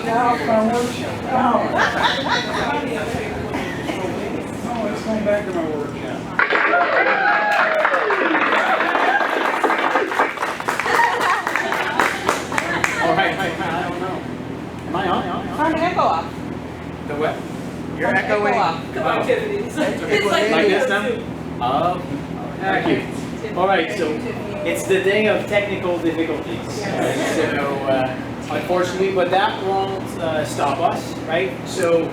Now my workshop. Oh, let's go back to my workshop. Oh, hi, I don't know. Am I on? Turn the echo off. The what? You're Turn the echoing? echo off. Come on, Tiffany. It's like Like this now? Oh, thank you. All right, so it's the day of technical difficulties. So unfortunately, but that won't stop us, right? So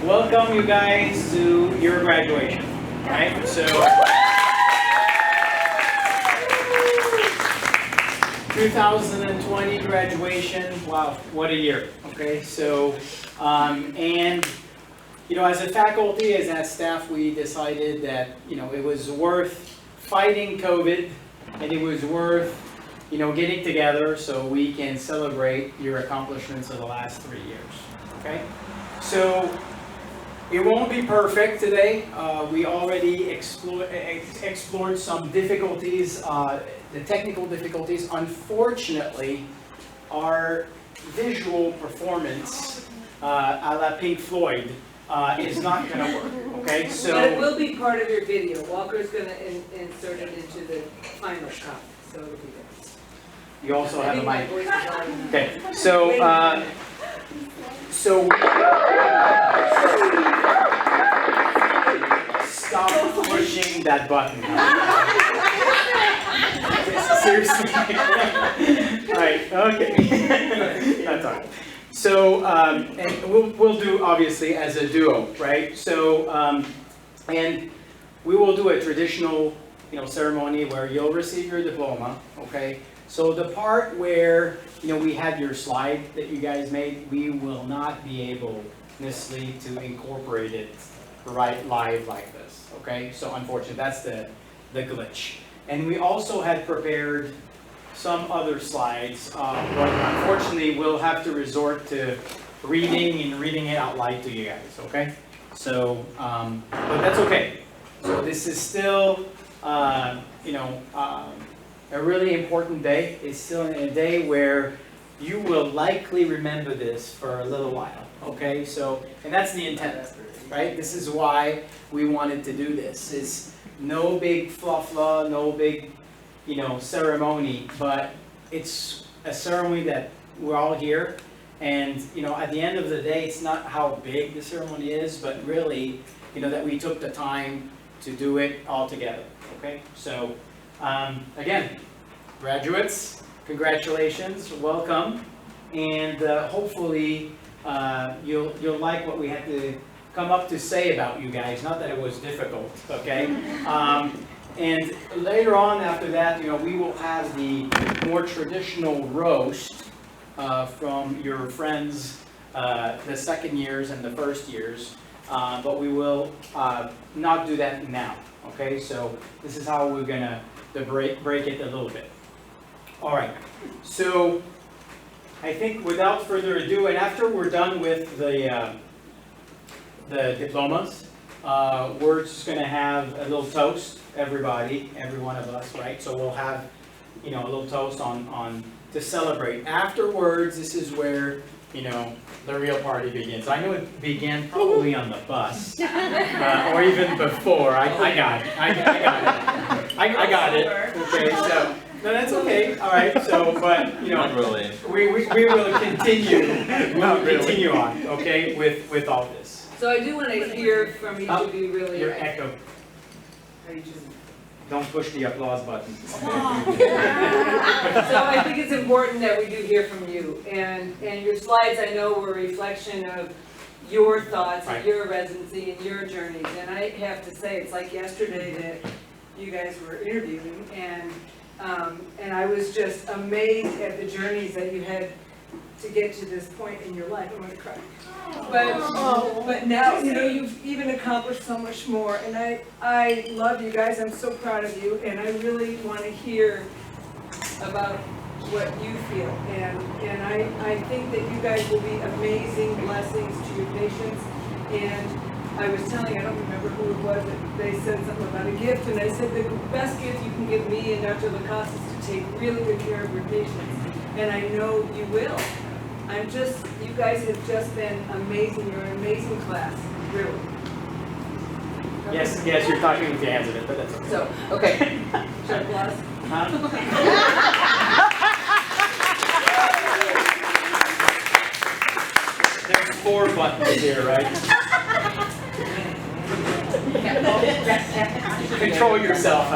welcome you guys to your graduation, right? So 2020 graduation, wow, what a year, okay? So, and you know, as a faculty, as staff, we decided that, you know, it was worth fighting COVID, and it was worth, you know, getting together so we can celebrate your accomplishments of the last 3 years, okay? So, it won't be perfect today. We already explored some difficulties, the technical difficulties. Unfortunately, our visual performance a la Pink Floyd is not going to work, okay? So, But it will be part of your video. Walker's going to insert it into the final cut, so it'll be there. you also have a mic. Voice is loud enough. Okay, so, stop pushing that button. Seriously. All right, okay. That's all right. So, and we'll do obviously as a duo, right? So, and we will do a traditional, you know, ceremony where you'll receive your diploma, okay? So the part where, you know, we have your slide that you guys made, we will not be able necessarily to incorporate it right live like this, okay? So unfortunately, that's the glitch. And we also had prepared some other slides, but unfortunately, we'll have to resort to reading it out loud to you guys, okay? So, but that's okay. So this is still, you know, a really important day. It's still a day where you will likely remember this for a little while, okay? So, and that's the intent, right? This is why we wanted to do this. It's no big fluff-la, no big, you know, ceremony, but it's a ceremony that we're all here. And, you know, at the end of the day, it's not how big the ceremony is, but really, you know, that we took the time to do it all together, okay? So, again, graduates, congratulations, welcome, and hopefully you'll like what we had to come up to say about you guys. Not that it was difficult, okay? And later on after that, you know, we will have the more traditional roast from your friends, the second years and the first years, but we will not do that now, okay? So this is how we're gonna break it a little bit. All right, so I think without further ado, and after we're done with the diplomas, we're just gonna have a little toast, everybody, every one of us, right? So we'll have, you know, a little toast on to celebrate. Afterwards, this is where, you know, the real party begins. I know it began probably on the bus, or even before. I got it. I got it. Okay, so no, that's okay. All right. So, but you know, Not really. we will continue. We'll continue on. Okay, with all this. So I do want to hear from each of you really. Your echo. How you choose? Don't push the applause button. So I think it's important that we do hear from you, and your slides I know were a reflection of your thoughts and your residency and your journeys, and I have to say it's like yesterday that you guys were interviewing, and I was just amazed at the journeys that you had to get to this point in your life. I'm going to cry. But now, you know, you've even accomplished so much more, and I love you guys. I'm so proud of you, and I really want to hear about what you feel. And I think that you guys will be amazing blessings to your patients. And I was telling, I don't remember who it was, that they said something about a gift, and I said the best gift you can give me and Dr. Lacoste is to take really good care of your patients. And I know you will. You guys have just been amazing. You're an amazing class, really. Yes, you're talking with your hands in it, but that's okay. So, okay. Should I applause? Huh? There's 4 buttons here, right? Control yourself.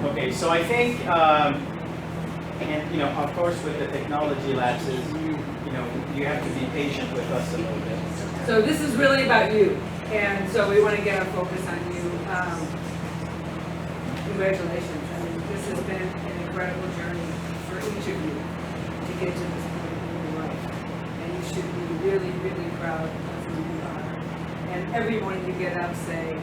Okay, so I think, and you know, of course, with the technology lapses, you have to be patient with us a little bit. So this is really about you, and so we want to get our focus on you. Congratulations. I mean, this has been an incredible journey for each of you to get to this point in your life. And you should be really, really proud of who you are. And every morning you get up, say,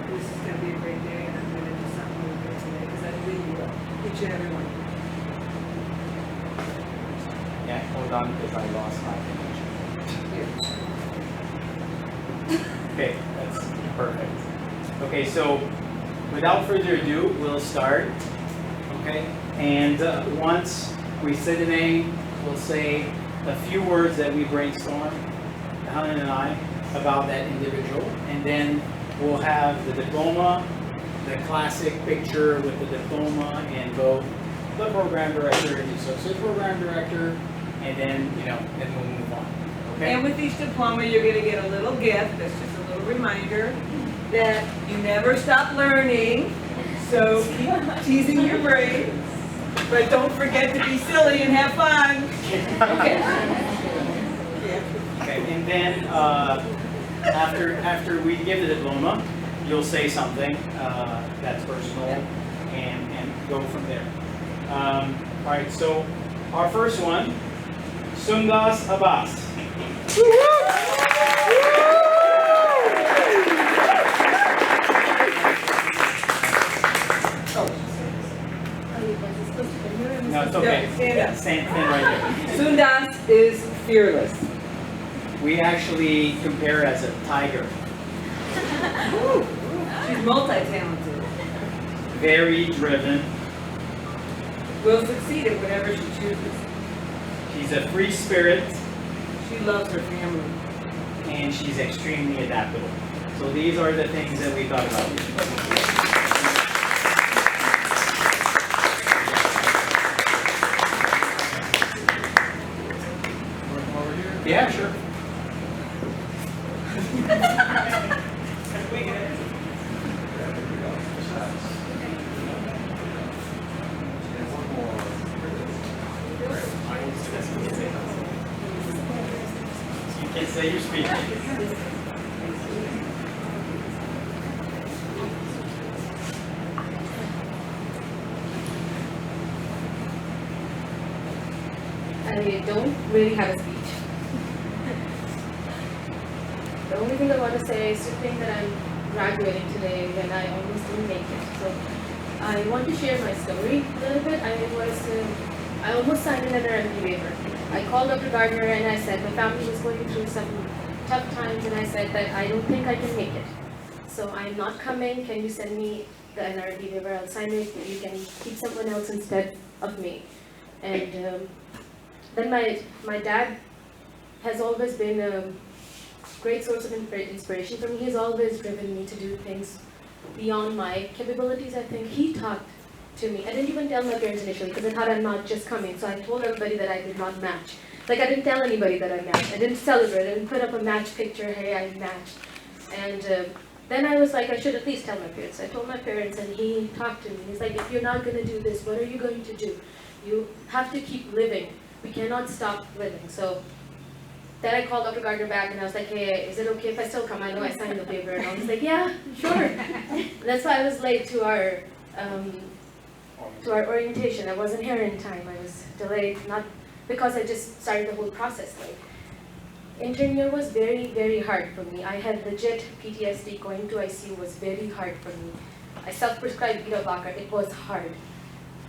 this is going to be a great day, and I'm going to do something really good today, because I believe you will. Each and every one. Yeah, hold on, because I lost my connection. Okay, that's perfect. Okay, so without further ado, we'll start. Okay, and once we say the name, we'll say a few words that we brainstormed, Helen and I, about that individual, and then we'll have the diploma, the classic picture with the diploma, and both the program director and the associate program director, and then then we'll move on. Okay. And with each diploma, you're going to get a little gift. That's just a little reminder that you never stop learning. So keep teasing your brain, but don't forget to be silly and have fun. Okay. Okay. And then after we give the diploma, you'll say something that's personal, and go from there. All right. So our first one, Sundas Abbas. No, it's okay. Yeah, stand right there. Sundas is fearless. We actually compare as a tiger. She's multi-talented. Very driven. Will succeed at whatever she chooses. She's a free spirit. She loves her family. And she's extremely adaptable. So these are the things that we thought about. Over here? Yeah, sure. You can say your speech. I don't really have a speech. The only thing I want to say is to think that I'm graduating today when I almost didn't make it. So I want to share my story a little bit. I almost signed an NRMP waiver. I called Dr. Gardner and I said my family was going through some tough times, and I said that I don't think I can make it. So I'm not coming. Can you send me the NRMP waiver? I'll sign it. You can keep someone else instead of me. And then my dad has always been a great source of inspiration for me. He's always driven me to do things beyond my capabilities. I think he talked to me. I didn't even tell my parents initially because I thought I'm not just coming. So I told everybody that I did not match. Like I didn't tell anybody that I matched. I didn't celebrate. I didn't put up a match picture. Hey, I matched. And then I was like, I should at least tell my parents. I told my parents, and he talked to me. He's like, if you're not going to do this, what are you going to do? You have to keep living. We cannot stop living. So then I called Dr. Gardner back and I was like, hey, is it okay if I still come? I know I signed the paper. And I was like, yeah, sure. That's why I was late to our orientation. I wasn't here in time. I was delayed, not because I just started the whole process late. Intern year was very, very hard for me. I had legit PTSD. Going to ICU was very hard for me. I self-prescribed beta blocker. It was hard.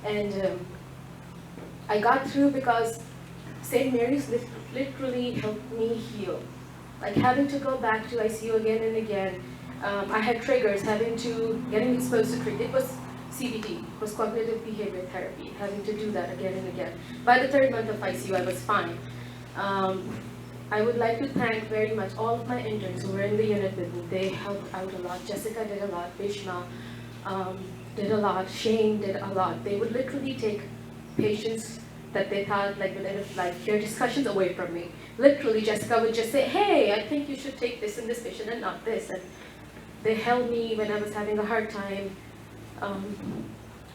And I got through because St.Mary's literally helped me heal. Like having to go back to ICU again and again. I had triggers, getting exposed to treat. It was CBT, was cognitive behavior therapy, having to do that again and again. By the third month of ICU, I was fine. I would like to thank very much all of my interns who were in the unit with me. They helped out a lot. Jessica did a lot, Bishma did a lot, Shane did a lot. They would literally take patients that they thought like would end up like their discussions away from me. Literally, Jessica would just say, hey, I think you should take this in this patient and not this. And they held me when I was having a hard time.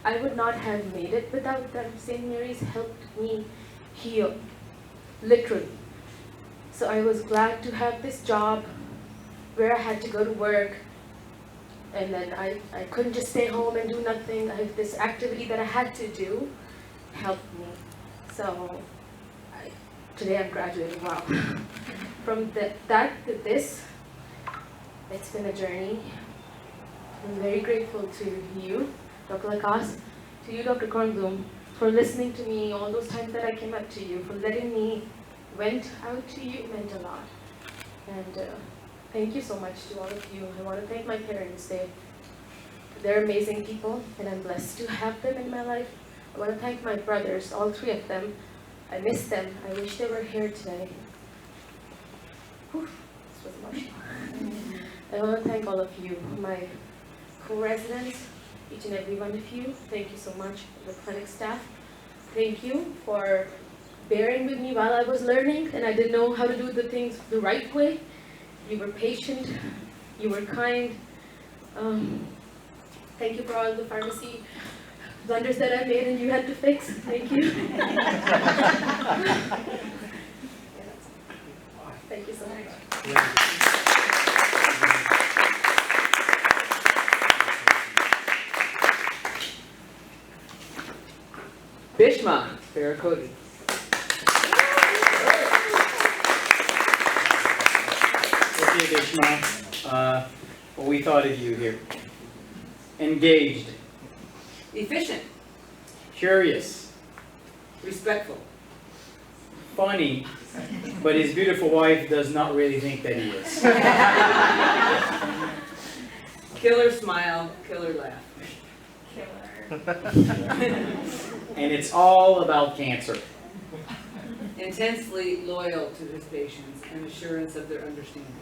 I would not have made it without them. St. Mary's helped me heal, literally. So I was glad to have this job where I had to go to work, and then I couldn't just stay home and do nothing. I had this activity that I had to do helped me. So today I'm graduating, wow. From that to this, it's been a journey. I'm very grateful to you, Dr. Lakas, to you, Dr. Kornblum, for listening to me all those times that I came up to you, for letting me went out to you, meant a lot. And thank you so much to all of you. I want to thank my parents. They're amazing people, and I'm blessed to have them in my life. I want to thank my brothers, all three of them. I miss them. I wish they were here today. Whew, this was emotional. I want to thank all of you, my co-residents, each and every one of you. Thank you so much, the clinic staff. Thank you for bearing with me while I was learning and I didn't know how to do the things the right way. You were patient, you were kind. Thank you for all the pharmacy blunders that I made and you had to fix. Thank you. Thank you so much. Bishma Barakoti. Okay, Bishma, what we thought of you here. Engaged, Efficient, curious, respectful, funny, but his beautiful wife does not really think that he is. killer smile, killer laugh. And it's all about cancer. Intensely loyal to his patients and assurance of their understanding.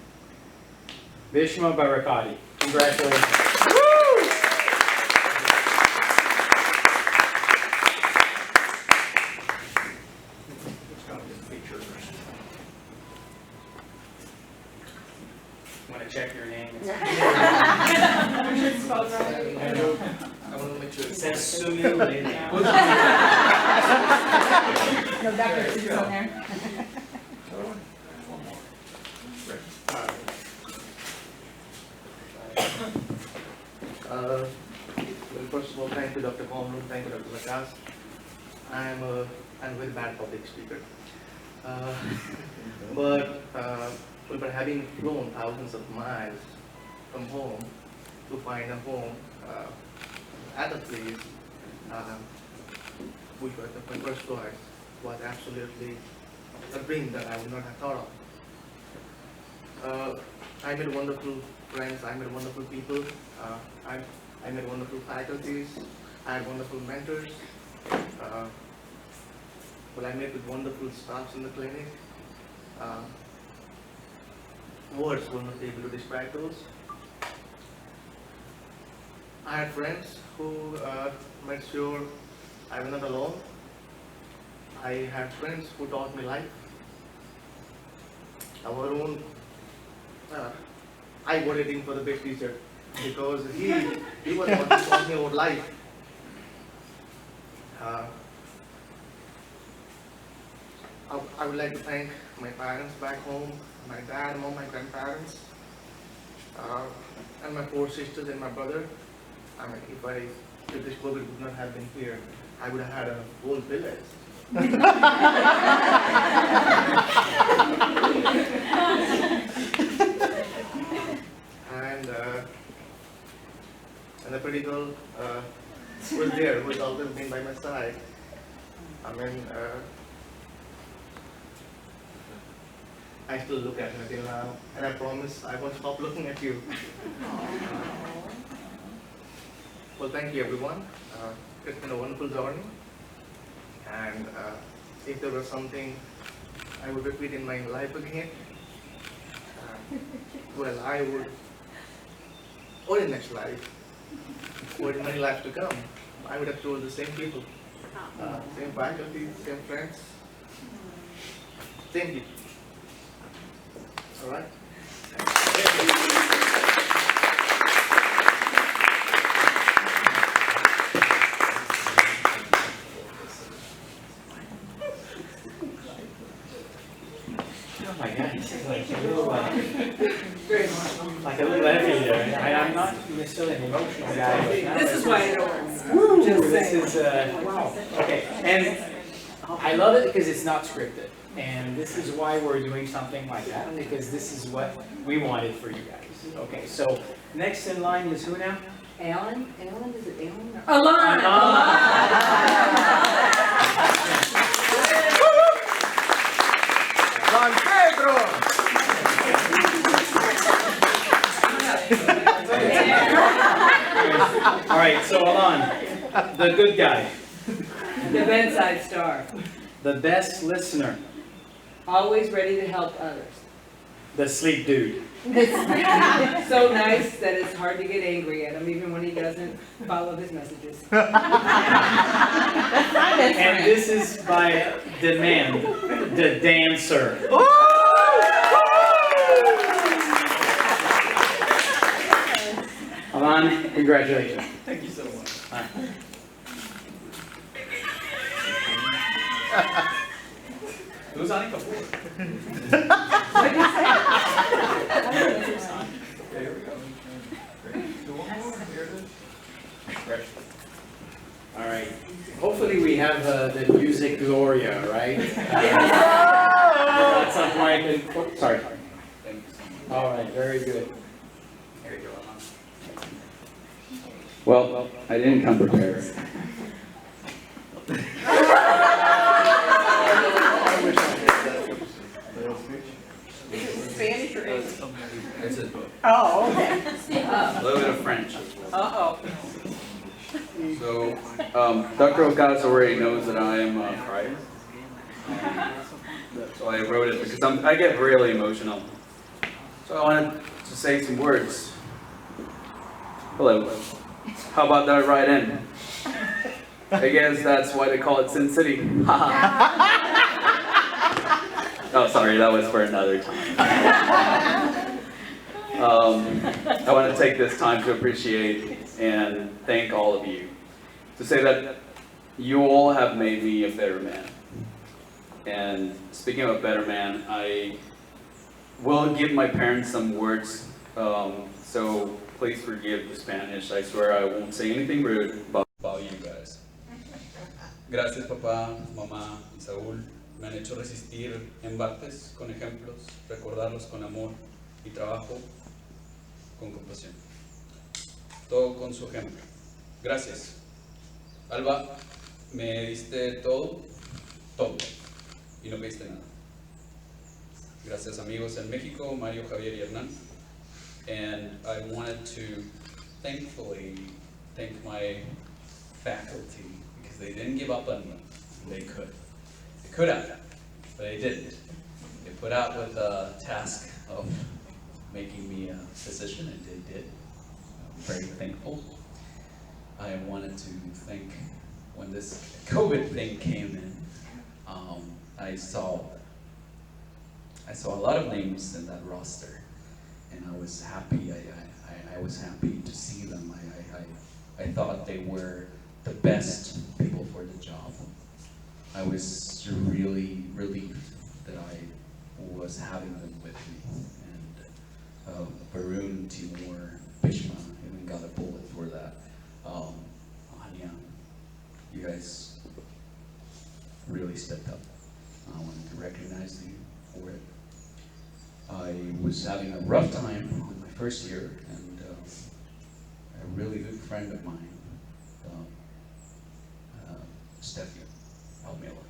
Bishma Barakati. Congratulations. Want to check your name? I want to make sure It says Sunil Lady. No, Dr. is on there. Well, first of all, thank you, Dr. Komlu, thank you, Dr. Lakas. I'm a very bad public speaker. But for having flown thousands of miles from home to find a home at a place which was my first choice was absolutely a dream that I would not have thought of. I met wonderful friends, I met wonderful people, I met wonderful faculties, I had wonderful mentors. Well, I met with wonderful staffs in the clinic. Words will not be able to describe those. I had friends who made sure I was not alone. I had friends who taught me life. Our own, I voted him for the best teacher because he was the one who taught me about life. I would like to thank my parents back home, my dad, mom, my grandparents, and my 4 sisters and my brother. I mean, if this COVID would not have been here, I would have had a whole village. And the pretty girl was there, who has always been by my side. I mean, I still look at her till now, and I promise I won't stop looking at you. Well, thank you everyone. It's been a wonderful journey. And if there was something I would repeat in my life again, well, I would, or in next life, or in many lives to come, I would have told the same people, same faculty, same friends, same people. All right? Oh my God, he's like a little, Very emotional. like a little heavy there. I'm not necessarily an emotional guy, but This is why it opens. Woo, Just this saying. is, wow, okay, and I love it because it's not scripted, and this is why we're doing something like that, because this is what we wanted for you guys. Okay, so next in line is who now? Alan? Alan, is it Alan? Alon! Don Pedro! All right, so Alon, the good guy, The bedside star, the best listener, always ready to help others. the sleep dude. So nice that it's hard to get angry at him, even when he doesn't follow his messages. And this is by demand, the dancer. Alon, congratulations. Thank you so much. Who's on it before? All right. Hopefully we have the music Gloria, right? At some point. Oh, sorry. All right. Very good. There you go. Well, I didn't come prepared. Spanish or English? It's a Oh, okay. little bit of French. Uh-oh. So, Dr. Ocasio already knows that I am a crier. So I wrote it because I get really emotional. So I wanted to say some words. Hello. How about that right in? I guess that's why they call it Sin City. Oh, sorry, that was for another time. I want to take this time to appreciate and thank all of you. To say that you all have made me a better man. And speaking of a better man, I will give my parents some words, so please forgive the Spanish. I swear I won't say anything rude about you guys. Gracias papá, mamá y Saúl. Me han hecho resistir embates con ejemplos, recordarlos con amor y trabajo con compasión. Todo con su ejemplo. Gracias. Alba, me diste todo, todo, y no pediste nada. Gracias amigos en México, Mario, Javier y Hernán. And I wanted to thankfully thank my faculty because they didn't give up on me. They could. They could have, but they didn't. They put out with the task of making me a physician, and they did. I'm very thankful. I wanted to thank when this COVID thing came in, I saw a lot of names in that roster, and I was happy. I was happy to see them. I thought they were the best people for the job. I was really relieved that I was having them with me. And Varun, Timur, Bishma even got a bullet for that. Anya, you guys really stepped up. I wanted to recognize you for it. I was having a rough time in my first year, and a really good friend of mine, Steffi Almela,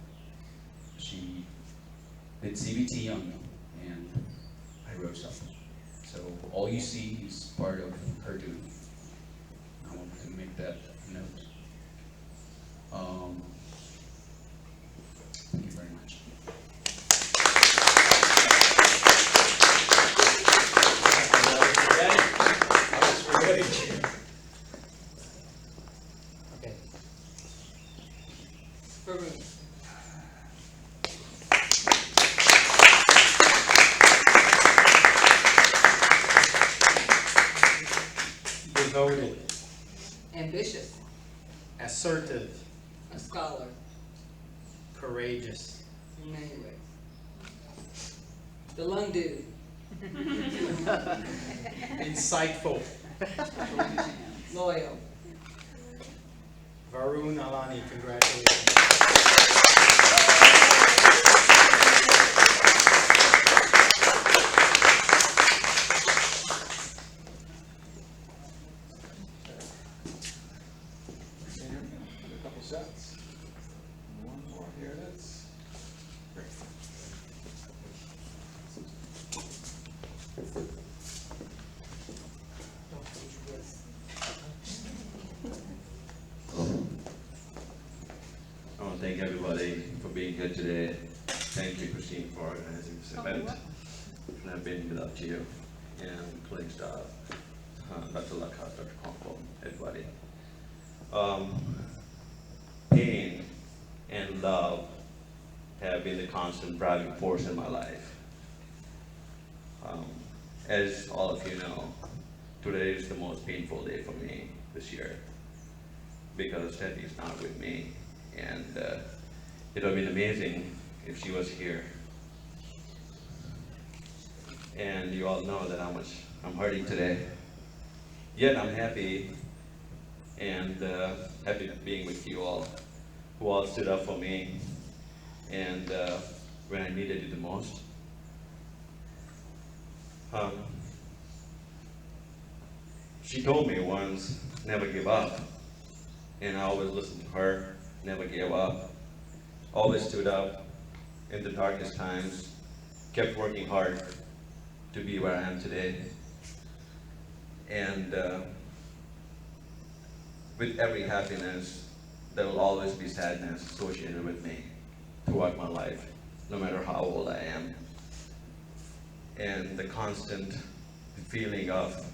she did CBT on me, and I rose up. So all you see is part of her doing. I wanted to make with that note. Thank you very much. Okay. Varun. Devoted, Ambitious. assertive, A scholar. courageous, In many ways. The lung dude. insightful. Loyal. Varun Alani, congratulations. A couple sets. One more, here it is. Great. I want to thank everybody for being here today. Thank you, Christine, for organizing this event. Couldn't have been without you and including staff, Dr. Lakas, Dr. Conco, everybody. Pain and love have been the constant driving force in my life. As all of you know, today is the most painful day for me this year because Teddy is not with me, and it would have been amazing if she was here. And you all know that how much I'm hurting today. Yet I'm happy and happy being with you all, who all stood up for me and when I needed you the most. She told me once, never give up. And I always listened to her, never gave up. Always stood up in the darkest times, kept working hard to be where I am today. And with every happiness, there will always be sadness associated with me throughout my life, no matter how old I am. And the constant feeling of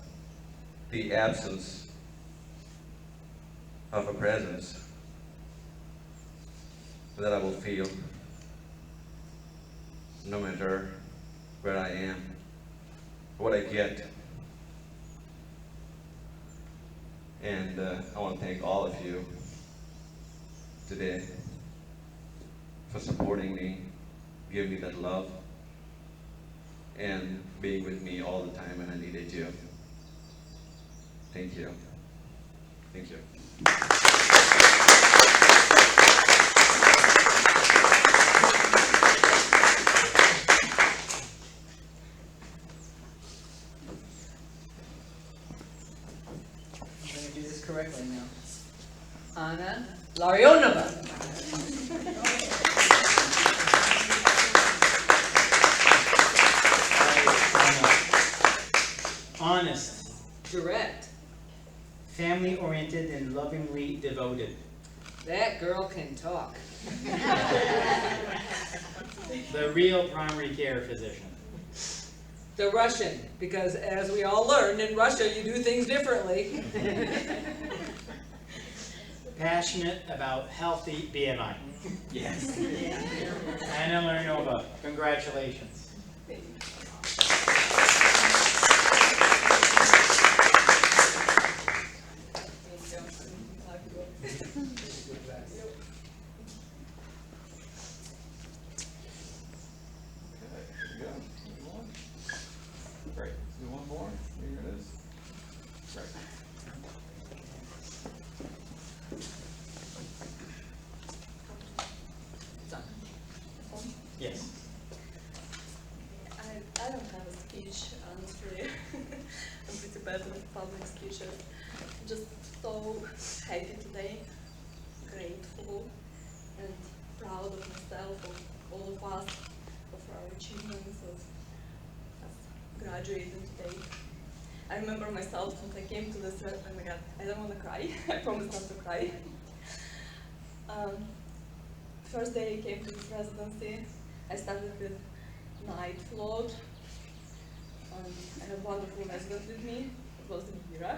the absence of a presence that I will feel no matter where I am, what I get. And I want to thank all of you today for supporting me, giving me that love, and being with me all the time when I needed you. Thank you. Thank you. I'm gonna do this correctly now. Anna Larionova. Honest, Direct. family-oriented, and lovingly devoted. That girl can talk. The real primary care physician. The Russian, because as we all learned, in Russia you do things differently. Passionate about healthy BMI. Yes. Anna Larionova, congratulations. Great. Do one more. Here it is. Great. Yes. I don't have a speech, honestly. I'm pretty bad with public speeches. I'm just so happy today, grateful, and proud of myself, of all of us, of our achievements, of us graduating today. I remember myself when I came to this, oh my god, I don't want to cry. I promise not to cry. First day I came to this residency, I started with night float. I had a wonderful resident with me. It was Mira.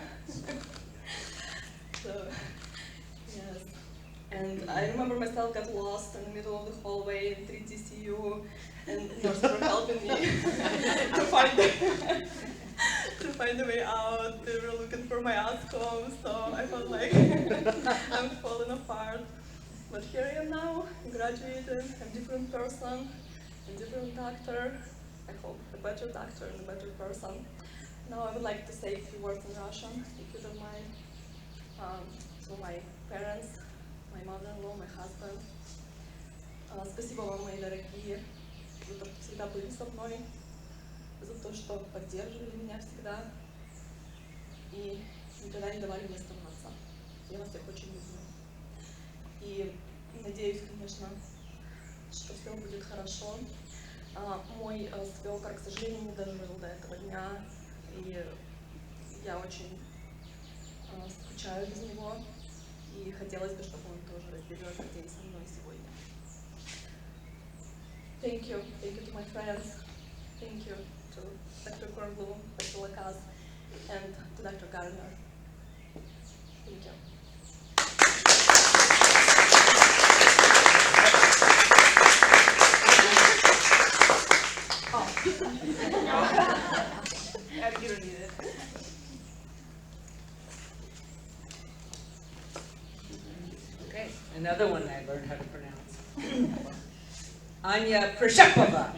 So, yes. And I remember myself got lost in the middle of the hallway in 3TCU, and nurses were helping me to find a way out. They were looking for my outcome, so I felt like I'm falling apart. But here I am now, graduated, I'm a different person, a different doctor. I hope a better doctor and a better person. Now I would like to say a few words in Russian, if you don't mind. So my parents, my mother-in-law, my husband. Спасибо вам, мои дорогие, за то, что всегда были со мной, за то, что поддерживали меня всегда и никогда не давали мне сломаться. Я вас всех очень люблю. И надеюсь, конечно, что все будет хорошо. Мой свекор, к сожалению, не дожил до этого дня, и я очень скучаю без него, и хотелось бы, чтобы он тоже разделил этот день со мной сегодня. Thank you to my friends, thank you to Dr. Kornblum, Dr. Lakas, and to Dr. Gardner. Thank you. You don't need it. Okay, another one I learned how to pronounce. Anya Prashepova.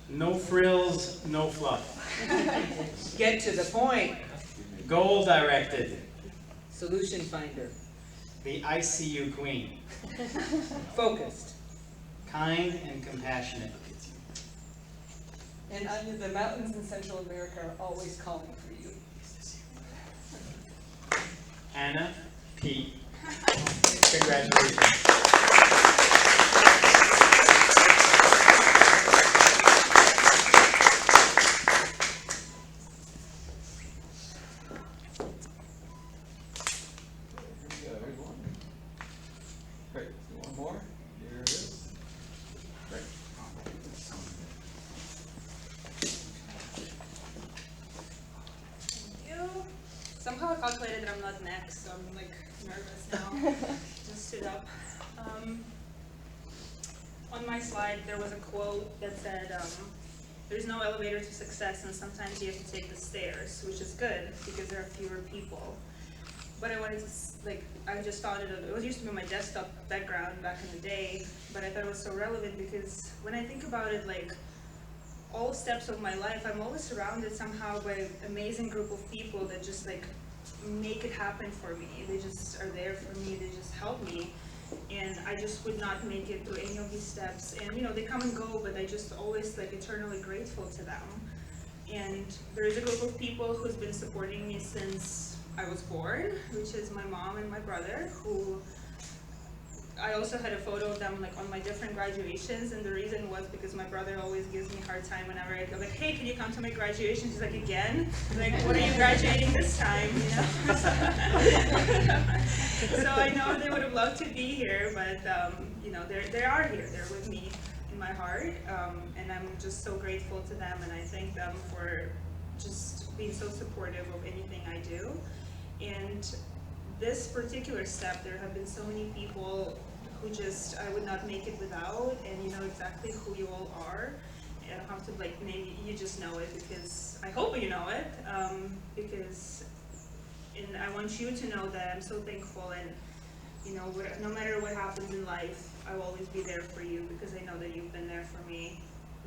No frills, no fluff. Get to the point. Goal directed. Solution finder. The ICU queen. Focused. Kind and compassionate. And Anya, the mountains in Central America are always calling for you. Anna P. Congratulations. There's one. Great. So one more. Here it is. Great. You. Somehow I calculated that I'm not next, so I'm like nervous now. Just stood up. On my slide there was a quote that said, there's no elevator to success and sometimes you have to take the stairs, which is good because there are fewer people. But I wanted to, I just thought it was used to be my desktop background back in the day, but I thought it was so relevant because when I think about it, all steps of my life, I'm always surrounded somehow by an amazing group of people that just make it happen for me. They just are there for me, they just help me. And I just would not make it through any of these steps. And they come and go, but I just always eternally grateful to them. And there is a group of people who's been supporting me since I was born, which is my mom and my brother, who I also had a photo of them on my different graduations, and the reason was because my brother always gives me a hard time whenever I go hey, can you come to my graduation? She's like, again? What are you graduating this time? So I know they would have loved to be here, but they are here. They're with me in my heart, and I'm just so grateful to them, and I thank them for just being so supportive of anything I do. And this particular step, there have been so many people who I would not make it without, and you know exactly who you all are. I don't have to name you just know it, because I hope you know it, and I want you to know that I'm so thankful, and no matter what happens in life, I will always be there for you, because I know that you've been there for me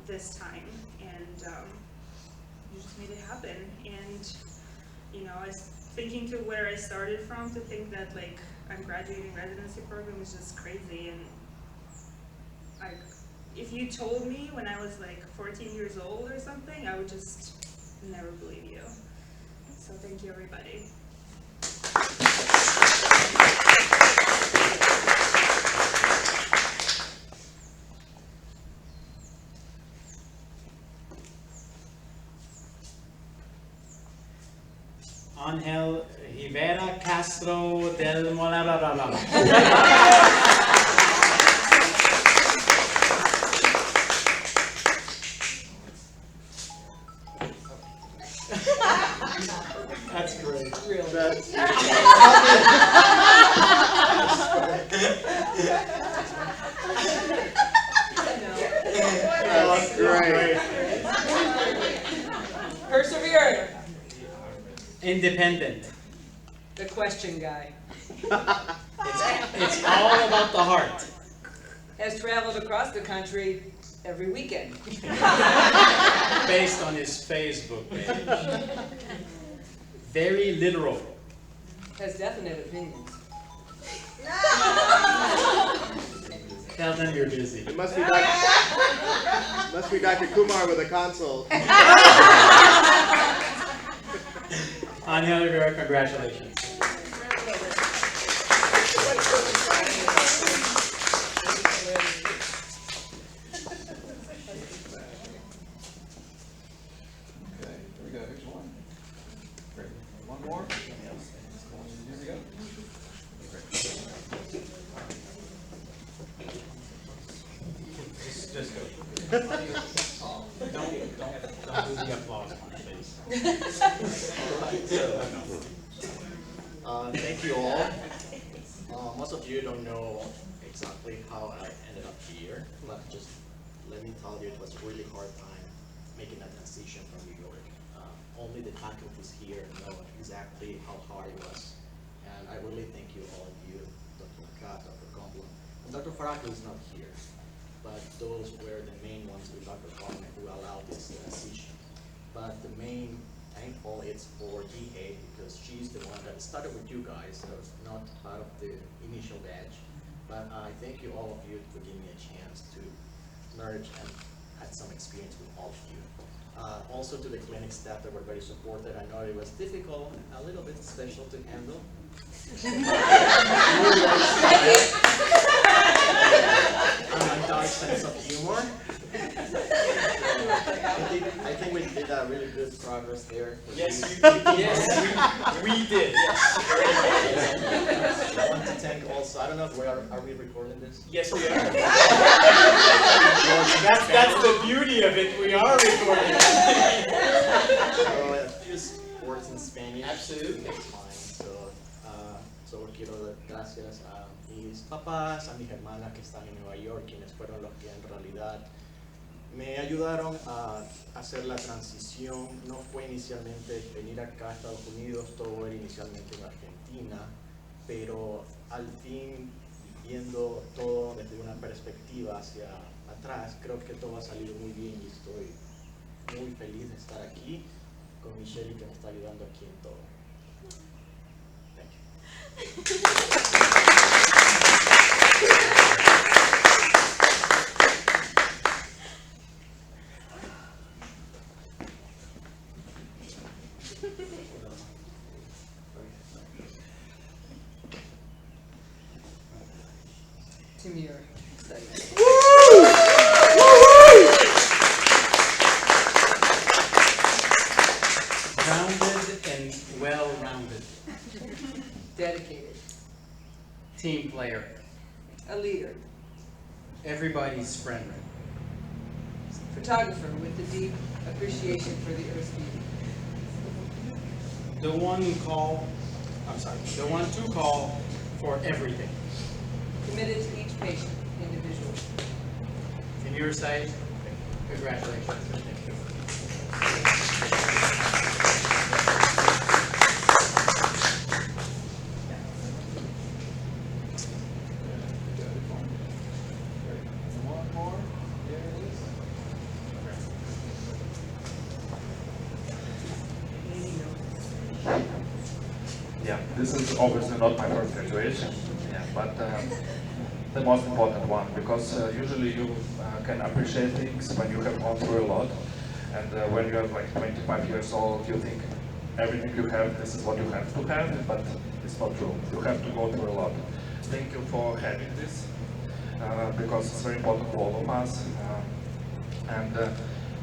this time, and you just made it happen. And I was thinking to where I started from, to think that I'm graduating residency program is just crazy. And if you told me when I was 14 years old or something, I would just never believe you. So thank you, everybody. blah, blah, blah, blah. That's great. That's, that's great. Persevere. Independent. The question guy. It's all about the heart. Has traveled across the country every weekend. Based on his Facebook page. Very literal. Has definite opinions. Tell them you're busy. It must be Dr. Kumar with a console. Anya Rivera, congratulations. Okay, here we go, here's one. Great, one more. Here we go. Just go. Don't do the applause one, please. Thank you all. Most of you don't know exactly how I ended up here, but just let me tell you, it was a really hard time making that transition from New York. Only the faculties here know exactly how hard it was. And I really thank you, all of you, Dr. Lacat, Dr. Complon, and Dr. Faraco is not here, but those were the main ones with Dr. Coleman who allowed this transition. But the main thankful is for DA, because she's the one that started with you guys, so it's not part of the initial batch. But I thank you, all of you, for giving me a chance to merge and had some experience with all of you. Also to the clinic staff that were very supportive. I know it was difficult, a little bit special to handle. And my dark sense of humor. I think we did a really good progress there. Yes, we did. I want to thank also, I don't know if are we recording this? Yes, we are. That's the beauty of it. We are recording. So a few words in Spanish. Absolutely. It's fine. So quiero dar gracias a mis papás, a mis hermanas que están en Nueva York, quienes fueron los que en realidad me ayudaron a hacer la transición. No fue inicialmente venir acá a Estados Unidos, todo era inicialmente en Argentina, pero al fin, viendo todo desde una perspectiva hacia atrás, creo que todo ha salido muy bien y estoy muy feliz de estar aquí con Michelle, que me está ayudando aquí en todo. Thank you. Timur. Excited. Rounded and well-rounded. Dedicated. Team player. A leader. Everybody's friend. Photographer with a deep appreciation for the Earth's beauty. The one to call for everything. Committed to each patient individually. From your side, congratulations. One more, there it is. Yeah, this is obviously not my first graduation, yeah, but the most important one, because usually you can appreciate things when you have gone through a lot, and when you're like 25 years old, you think everything you have, this is what you have to have, but it's not true. You have to go through a lot. Thank you for having this, because it's very important for all of us. And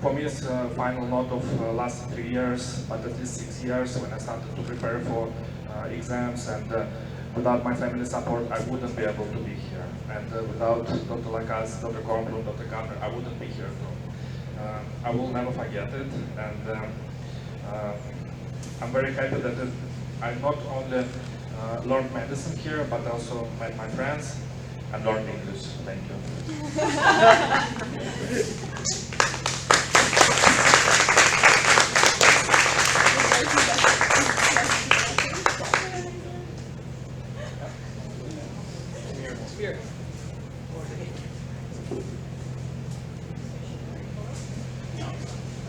for me, it's a final note of last 3 years, but at least 6 years when I started to prepare for exams, and without my family support, I wouldn't be able to be here. And without Dr. Lacasse, Dr. Kornblum, Dr. Gardner, I wouldn't be here too. I will never forget it, and I'm very happy that I not only learned medicine here, but also met my friends and learned English. Thank Here.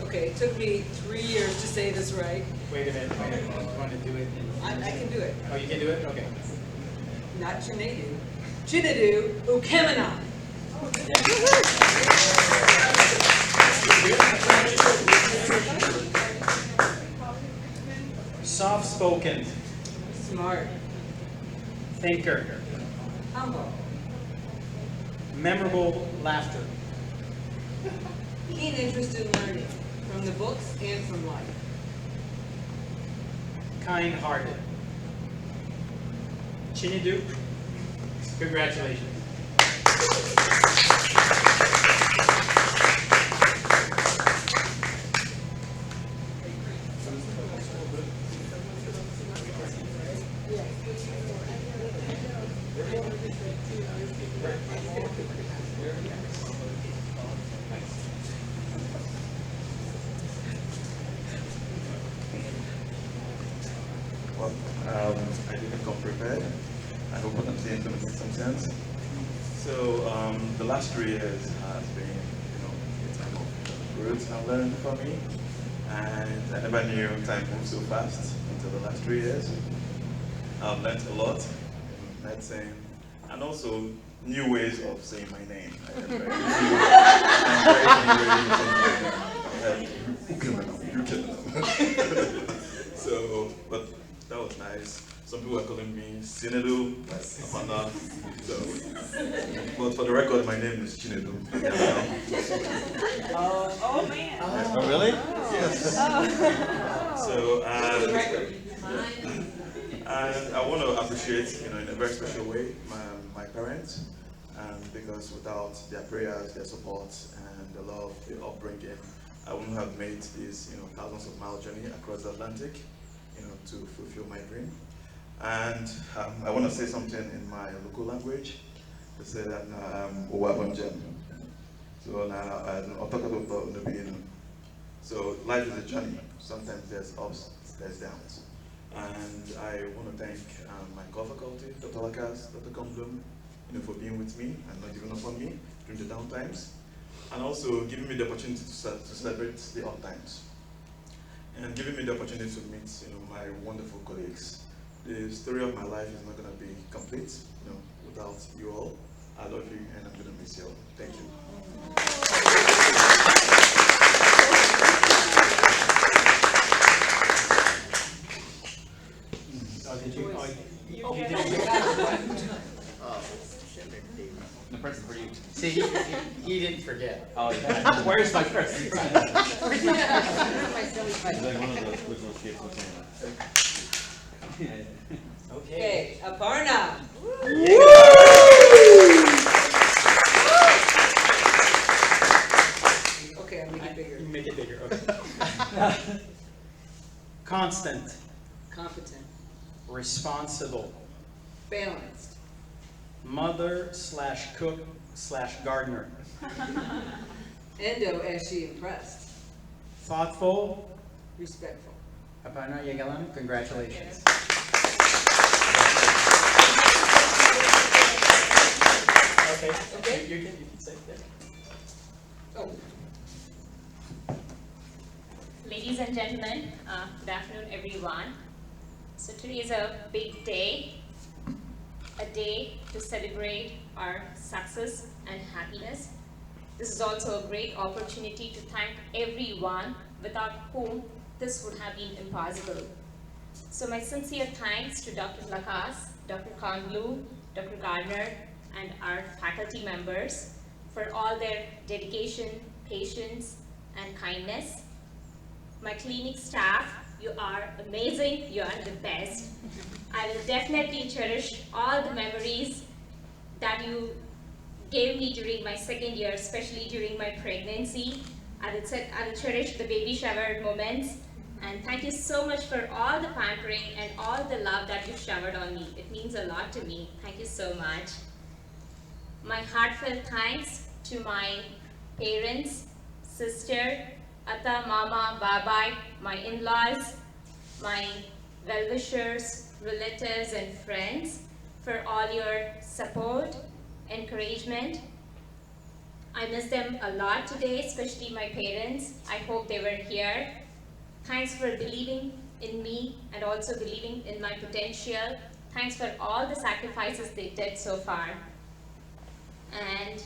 Okay, it took me 3 years to say this right. Wait a minute, you want to do it? I can do it. Oh, you can do it? Okay. Not Chinadu. Chinadu Ukemina. Soft-spoken, Smart. thinker, Humble. memorable laughter, Keen interest in learning from the books and from life. kind-hearted. Chinadu, congratulations. Well, I didn't come prepared. I hope what I'm saying is going to make some sense. So the last 3 years has been, a time of growth and learning for me. And I never knew time moved so fast until the last 3 years. I've learned a lot in medicine and also new ways of saying my name. I learned very new ways. So, but that was nice. Some people are calling me Sinedu, Amanda. So, but for the record, my name is Chinedu. Oh man. Oh, really? Yes. So, and I want to appreciate, in a very special way, my parents, because without their prayers, their support, and the love, the upbringing, I wouldn't have made this, thousands of mile journey across the Atlantic, to fulfill my dream. And I want to say something in my local language to say that Uwabonjem. So now I'll talk about the beginning. So life is a journey. Sometimes there's ups, there's downs. And I want to thank my core faculty, Dr. Lacasse, Dr. Kornblum, for being with me and not giving up on me during the down times, and also giving me the opportunity to celebrate the up times, and giving me the opportunity to meet, my wonderful colleagues. The story of my life is not going to be complete, without you all. I love you, and I'm going to miss you all. Thank you. Oh, did you? Oh, you did. The present for you. See, he didn't forget. Oh, yeah. Where's my present? It's like one of those little shapes of Okay, Aparna. Okay, I'll make it bigger. You make it bigger, okay. Constant, Competent. responsible, Balanced. mother/cook/gardener, Endo as she impressed. thoughtful. Respectful. Aparna Yagalam, congratulations. Okay. Okay. You can say that. Oh. Ladies and gentlemen, good afternoon everyone. So today is a big day, a day to celebrate our success and happiness. This is also a great opportunity to thank everyone without whom this would have been impossible. So my sincere thanks to Dr. Lacasse, Dr. Kornblum, Dr. Gardner, and our faculty members for all their dedication, patience, and kindness. My clinic staff, You are amazing. You are the best. I will definitely cherish all the memories that you gave me during my second year, especially during my pregnancy. I will cherish the baby shower moments. And thank you so much for all the pampering and all the love that you showered on me. It means a lot to me. Thank you so much. My heartfelt thanks to my parents, sister, Atta, Mama, Babai, my in-laws, my well-wishers, relatives, and friends for all your support, encouragement. I miss them a lot today, especially my parents. I hope they were here. Thanks for believing in me and also believing in my potential. Thanks for all the sacrifices they did so far. And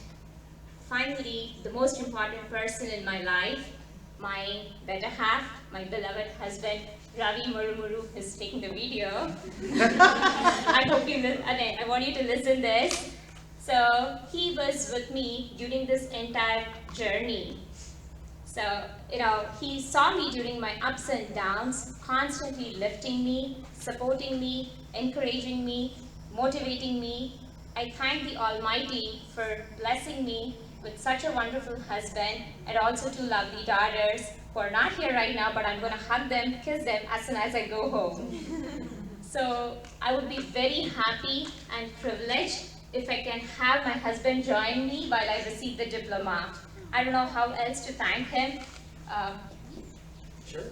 finally, the most important person in my life, my better half, my beloved husband, Ravi Murumuru, is taking the video. I hope I want you to listen this. So he was with me during this entire journey. So, he saw me during my ups and downs, constantly lifting me, supporting me, encouraging me, motivating me. I thank the Almighty for blessing me with such a wonderful husband and also 2 lovely daughters who are not here right now, but I'm going to hug them, kiss them as soon as I go home. So I would be very happy and privileged if I can have my husband join me while I receive the diploma. I don't know how else to thank him. Sure.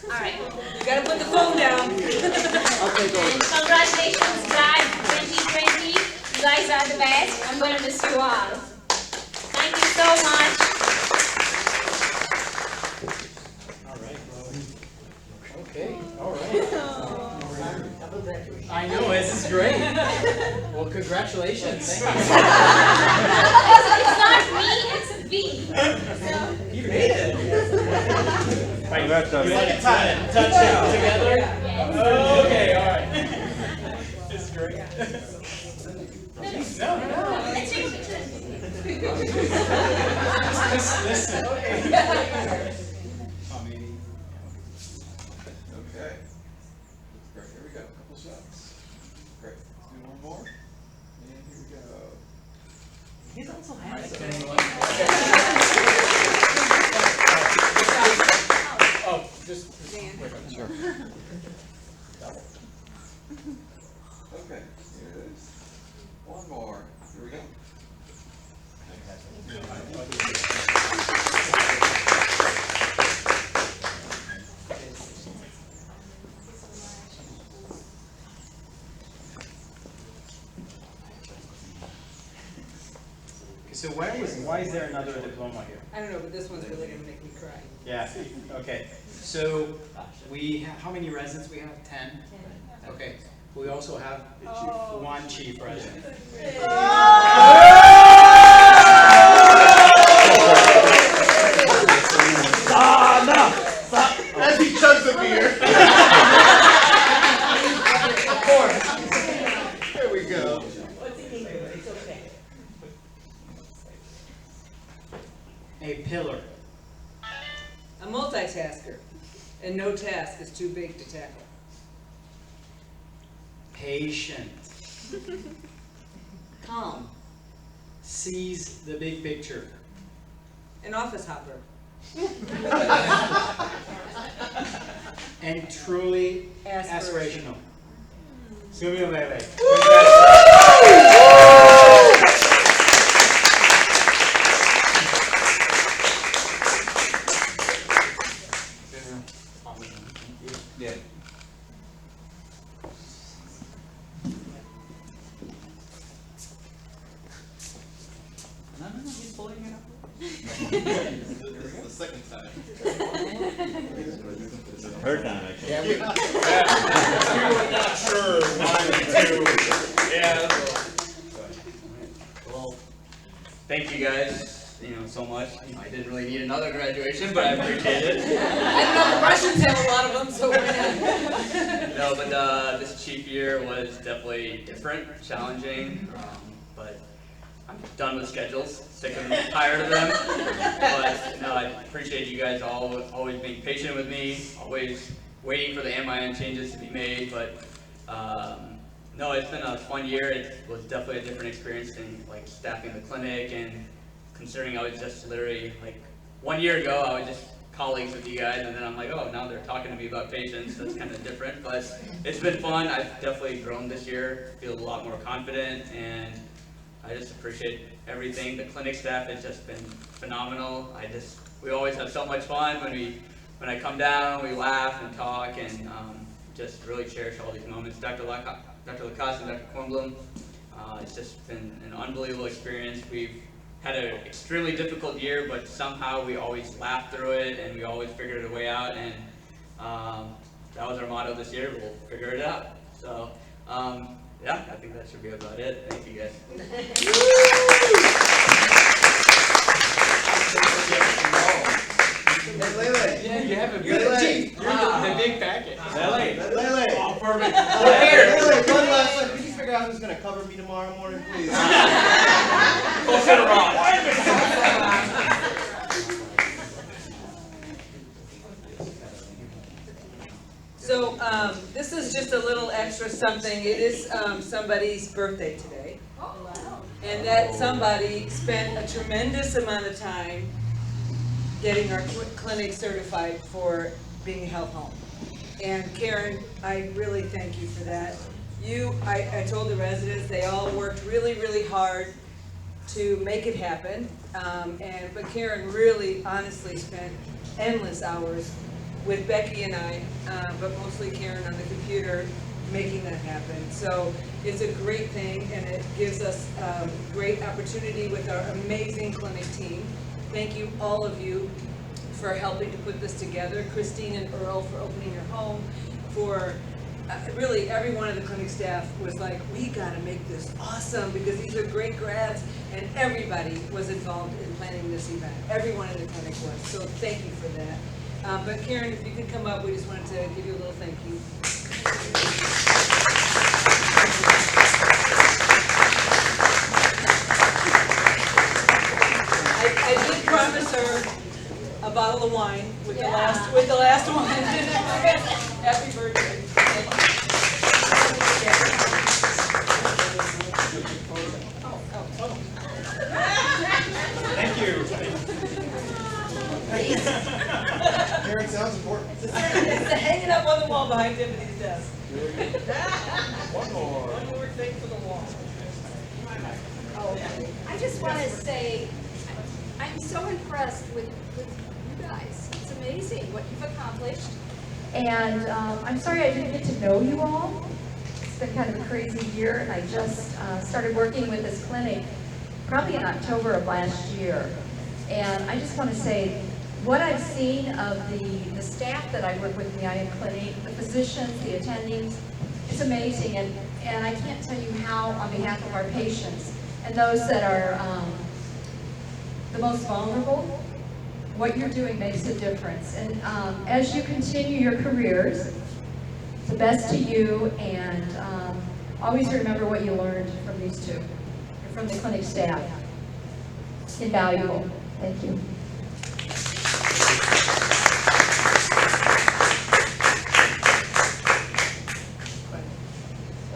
All right. You gotta put the phone down. And congratulations, Grad 2020. You guys are the best. I'm going to miss you all. Thank you so much. All right. Okay. All right. I know, this is great. Well, congratulations. It's not me, it's V. So, You made it. Congratulations. Second time. Touch it together? Yes. Okay, all right. This is great. No. Let's take a picture. Just listen. Okay. Great, here we go, a couple shots. Great, let's do one more. And here we go. He's also handsome. Oh, just sure. Okay, here it is. One more. Here we go. So why is there another diploma here? I don't know, but this one's really gonna make me cry. Yeah, okay. So how many residents we have? 10? Okay. We also have one chief resident. No! As he chugs the beer. Of course. There we go. A pillar. A multitasker, and no task is too big to tackle. Patient. Calm, Sees the big picture. an office hopper. And truly aspirational. Sylvia Lele. Yeah. No, he's pulling it up. This is the second time. Third time, actually. Yeah, we were not sure why Yeah. Well, thank you guys, so much. I didn't really need another graduation, but I appreciate it. I don't know, the Russians have a lot of them, so why not? No, but this chief year was definitely different, challenging, but I'm done with schedules, sick and tired of them. But no, I appreciate you guys always being patient with me, always waiting for the MIN changes to be made, but no, it's been a fun year. It was definitely a different experience than like staffing the clinic, and considering I was just literally like 1 year ago, I was just colleagues with you guys, and then I'm like, oh, now they're talking to me about patients. That's kind of different, but it's been fun. I've definitely grown this year, feel a lot more confident, and I just appreciate everything. The clinic staff has just been phenomenal. We always have so much fun when I come down, we laugh and talk, and just really cherish all these moments. Dr. Lacoste and Dr. Kornblum, it's just been an unbelievable experience. We've had an extremely difficult year, but somehow we always laughed through it, and we always figured a way out, and that was our motto this year: we'll figure it out. So yeah, I think that should be about it. Thank you guys. Lele. Yeah, you have a You're the chief. You're the big packet. Lele. Oh, perfect. Lele, one last one. Could you figure out who's going to cover me tomorrow morning, please? So this is just a little extra something. It is somebody's birthday today. And that somebody spent a tremendous amount of time getting our clinic certified for being a health home. And Karen, I really thank you for that. I told the residents, they all worked really, really hard to make it happen. But Karen really, honestly spent endless hours with Becky and I, but mostly Karen on the computer, making that happen. So it's a great thing, and it gives us great opportunity with our amazing clinic team. Thank you, all of you, for helping to put this together. Christine and Earl for opening your home, for really every one of the clinic staff was like, we gotta make this awesome, because these are great grads, and everybody was involved in planning this event. Everyone in the clinic was, so thank you for that. But Karen, if you could come up, we just wanted to give you a little thank you. I did promise her a bottle of wine with the last one. Happy birthday. Thank you. Karen sounds important. It's hanging up on the wall behind Tiffany's desk. One more thing for the wall. I just want to say, I'm so impressed with you guys. It's amazing what you've accomplished. And I'm sorry I didn't get to know you all. It's been kind of a crazy year, and I just started working with this clinic probably in October of last year. And I just want to say, what I've seen of the staff that I work with in the IM clinic, the physicians, the attendings, it's amazing. And I can't tell you how, on behalf of our patients and those that are the most vulnerable, what you're doing makes a difference. And as you continue your careers, the best to you, and always remember what you learned from these two, from the clinic staff. Invaluable. Thank you.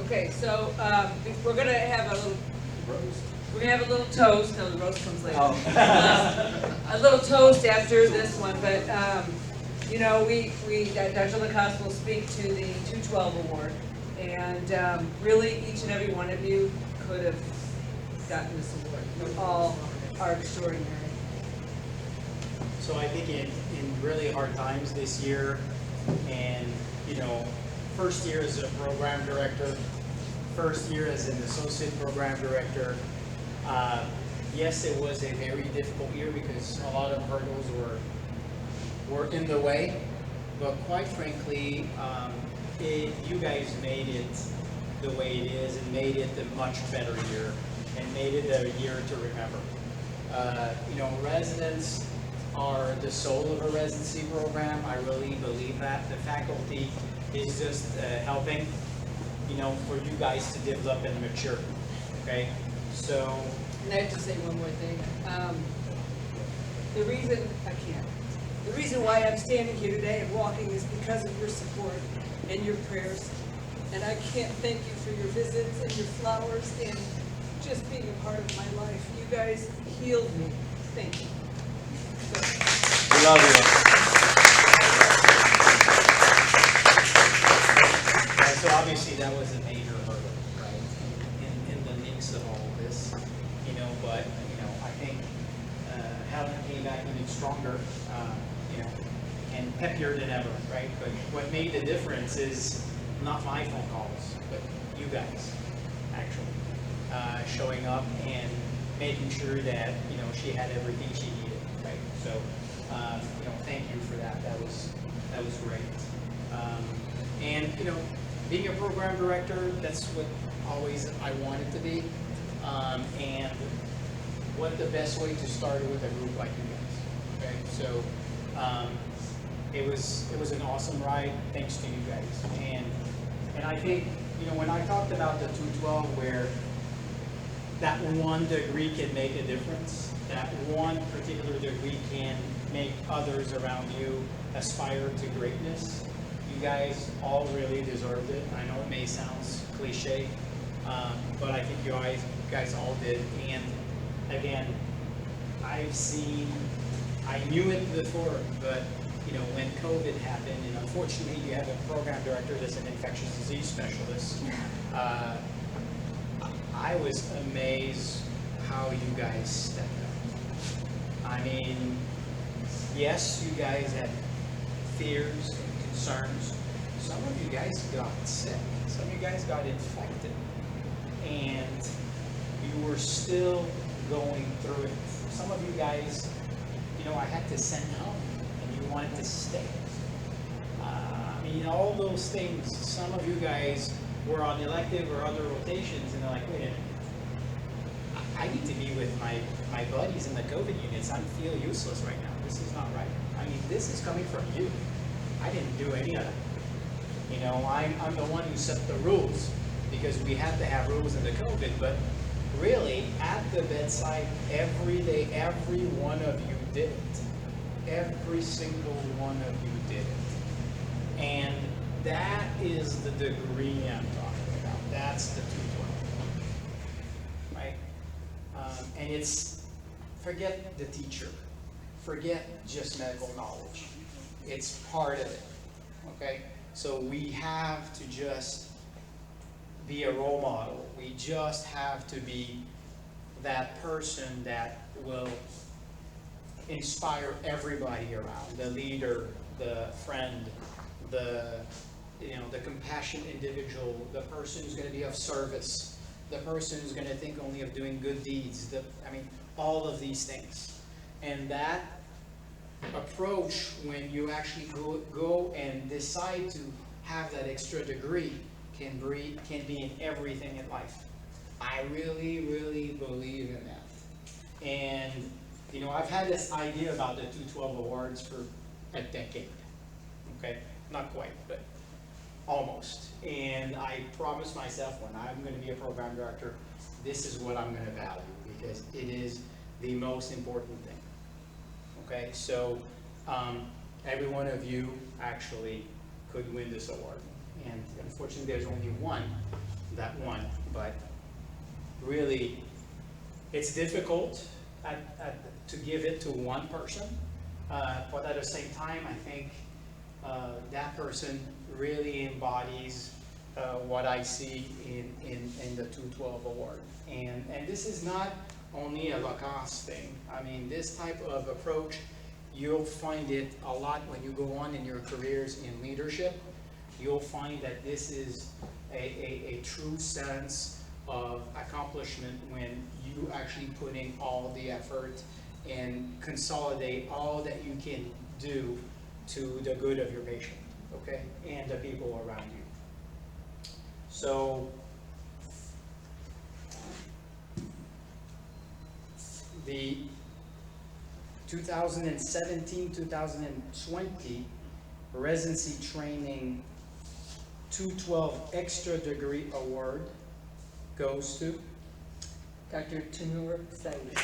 Okay, so we're gonna have a little toast. No, the roast comes later. A little toast after this one, but you know, Dr. Lacoste will speak to the 212 award, and really each and every one of you could have gotten this award. You all are extraordinary. So I think in really hard times this year, and you know, first year as a program director, first year as an associate program director, yes, it was a very difficult year because a lot of hurdles were in the way, but quite frankly, you guys made it the way it is and made it a much better year and made it a year to remember. You know, residents are the soul of a residency program. I really believe that. The faculty is just helping, you know, for you guys to develop and mature, okay? So. And I have to say one more thing. The The reason why I'm standing here today and walking is because of your support and your prayers. And I can't thank you for your visits and your flowers and just being a part of my life. You guys healed me. Thank you. We love you. So obviously that was a major hurdle, right, in the mix of all this, but, I think Helen came back even stronger, and peppier than ever, right? But what made the difference is not my phone calls, but you guys, actually, showing up and making sure that, she had everything she needed, right? So, thank you for that. That was great. And, being a program director, that's what always I wanted to be. And what the best way to start with a group like you guys, okay? So, it was an awesome ride, thanks to you guys. And I think, when I talked about the 212, where that one degree can make a difference, that one particular degree can make others around you aspire to greatness, you guys all really deserved it. I know it may sound cliche, but I think you guys all did. And again, I knew it before, but when COVID happened, and unfortunately you have a program director that's an infectious disease specialist, I was amazed how you guys stepped up. I mean, yes, you guys had fears and concerns. Some of you guys got sick. Some of you guys got infected. And you were still going through it. Some of you guys, I had to send home, and you wanted to stay. All those things, some of you guys were on elective or other rotations, and they're like, wait a minute, I need to be with my buddies in the COVID units. I feel useless right now. This is not right. This is coming from you. I didn't do any of that. I'm the one who set the rules, because we had to have rules in the COVID, but really, at the bedside, every day, every one of you did it. Every single one of you did it. And that is the degree I'm talking about. That's the 212. Right? And it's, forget the teacher. Forget just medical knowledge. It's part of it. Okay? So we have to just be a role model. We just have to be that person that will inspire everybody around, the leader, the friend, the compassionate individual, the person who's going to be of service, the person who's going to think only of doing good deeds, all of these things. And that approach, when you actually go and decide to have that extra degree, can be in everything in life. I really, really believe in that. And, I've had this idea about the 212 awards for a decade. Okay? Not quite, but almost. And I promised myself, when I'm going to be a program director, this is what I'm going to value, because it is the most important thing. Okay? So, every one of you actually could win this award. And unfortunately, there's only one that won, but really, it's difficult to give it to one person, but at the same time, I think that person really embodies what I see in the 212 award. And this is not only a Lacoste thing. This type of approach, you'll find it a lot when you go on in your careers in leadership. You'll find that this is a true sense of accomplishment when you actually put in all the effort and consolidate all that you can do to the good of your patient, okay, and the people around you. So, the 2017-2020 Residency Training 212 Extra Degree Award goes to Dr. Tanur Saeed.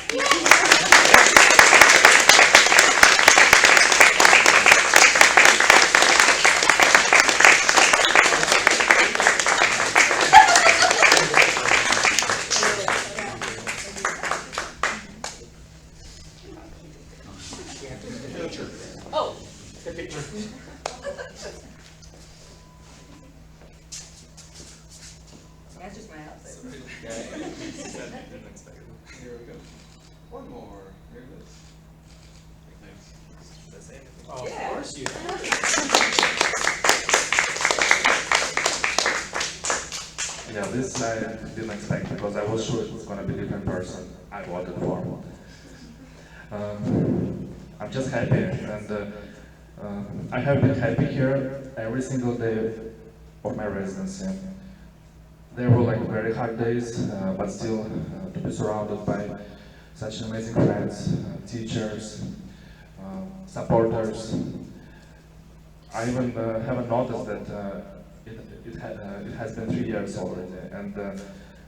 Here we go. One more. Here it is. Thanks. That's it. Oh, of course you. Yeah, this I didn't expect because I was sure it was going to be a different person I voted for. I'm just happy, and I have been happy here every single day of my residency. There were like very hard days, but still to be surrounded by such amazing friends, teachers, supporters. I even haven't noticed that it has been 3 years already, and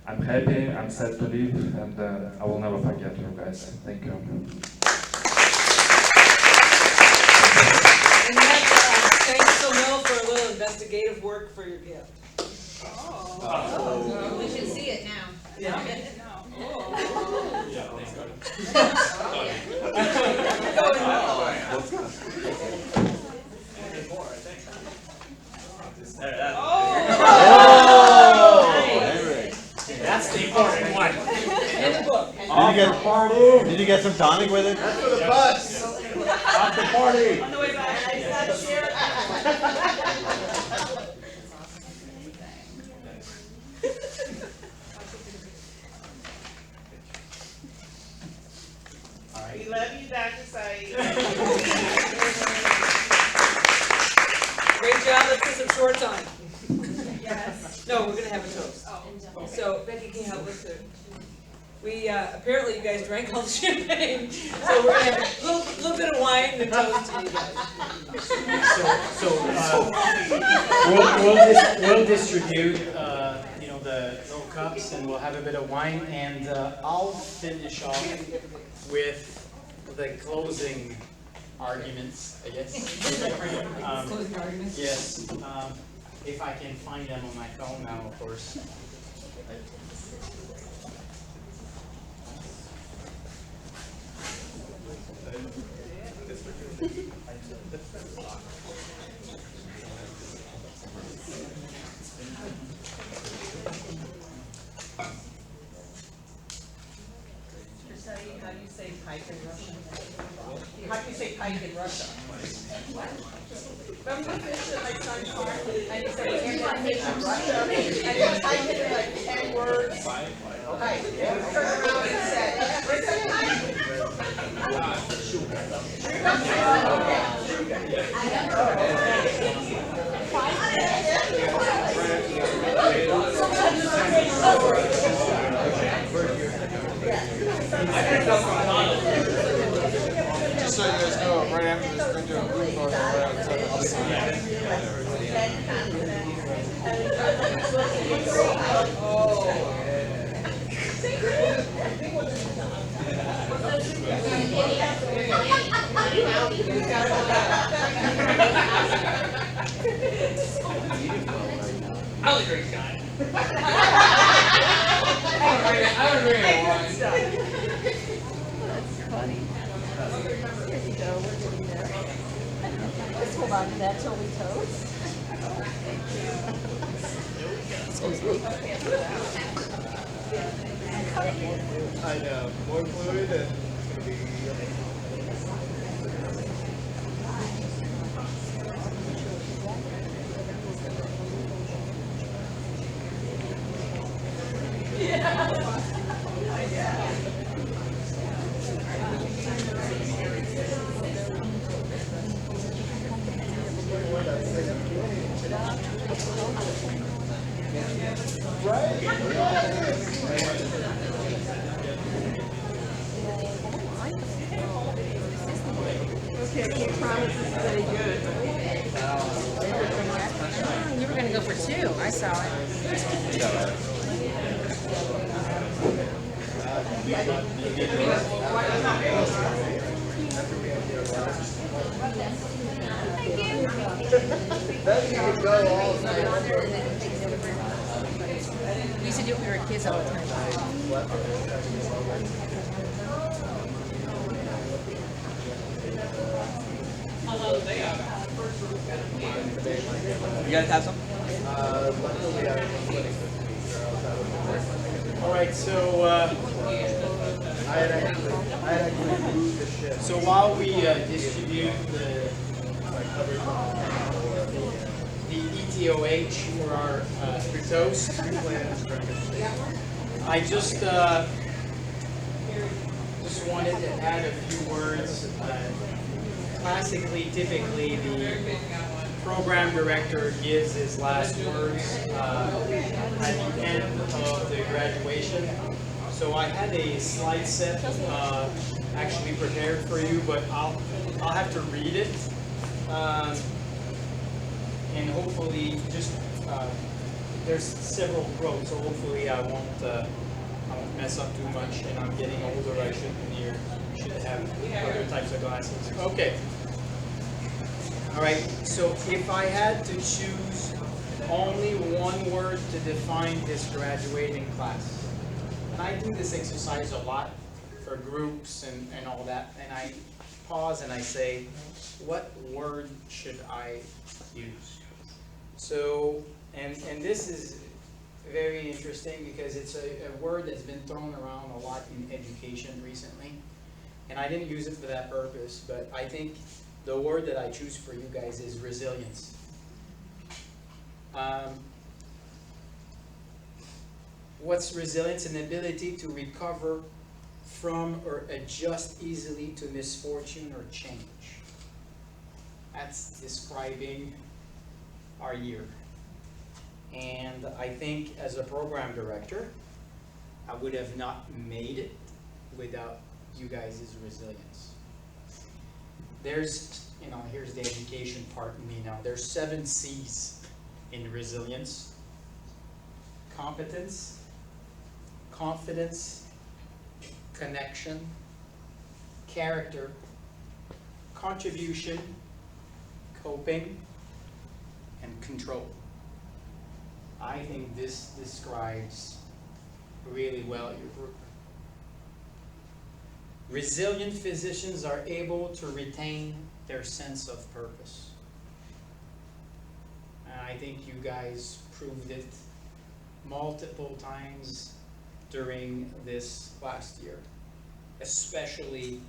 I'm happy, I'm sad to leave, and I will never forget you guys. Thank you. And that's, thanks so much for a little investigative work for your gift. Oh. We should see it now. Yeah. Yeah, thanks, God. Let's go. There's more, I think. That's the important one. In the book. Did you get some tonic with it? That's for the bus. Off the party. On the way back. We love you, Dr. Saeed. Great job, let's get some shorts on. Yes. No, we're gonna have a toast. Oh. So Becky, can you help us too? We, apparently you guys drank all the champagne, so we're gonna have a little bit of wine and a toast to you guys. We'll distribute, you know, the little cups, and we'll have a bit of wine, and I'll finish off with the closing arguments, I guess. Closing arguments? Yes, if I can find them on my phone now, of course. How do you say pike in Russian? How do you say pike in Russia? Remember the fish that like Sun Farm? And you say pike in Russia? And you type it in like 10 words. Pike. Turn around and say, Just so you guys know, right after this, we're going to do a group photo right outside of the sign. I'll agree, guy. I would agree on wine. That's funny. Here you go, we're getting there. Let's hold on to that till we toast. Excuse me. I know, more fluid and it's gonna be. You were gonna go for two, I saw it. We used to do it when we were kids all the time. You guys have some? All right, so so while we distribute the ETOH for our toast, I just wanted to add a few words. Classically, typically, the program director gives his last words at the end of the graduation. So I had a slide set actually prepared for you, but I'll have to read it, and hopefully just there's several quotes, so hopefully I won't mess up too much. And I'm getting older; I should have other types of glasses. Okay. All right. So if I had to choose only one word to define this graduating class. And I do this exercise a lot for groups and all that, and I pause and I say, what word should I use? So, and this is very interesting because it's a word that's been thrown around a lot in education recently, and I didn't use it for that purpose, but I think the word that I choose for you guys is resilience. What's resilience? An ability to recover from or adjust easily to misfortune or change. That's describing our year. And I think as a program director, I would have not made it without you guys' resilience. There's, here's the education part in me now. There's 7 C's in resilience. Competence, confidence, connection, character, contribution, coping, and control. I think this describes really well your group. Resilient physicians are able to retain their sense of purpose. And I think you guys proved it multiple times during this last year, especially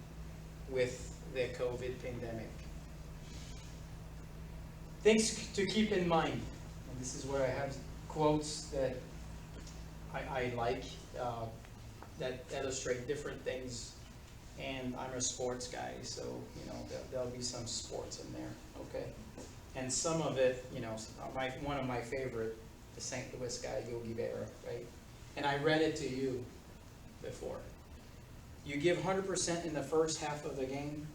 with the COVID pandemic. Things to keep in mind, and this is where I have quotes that I like that illustrate different things, and I'm a sports guy, so there'll be some sports in there, okay? And some of it, one of my favorite, the St. Louis guy, Yogi Berra, right? And I read it to you before. You give 100% in the first half of the game,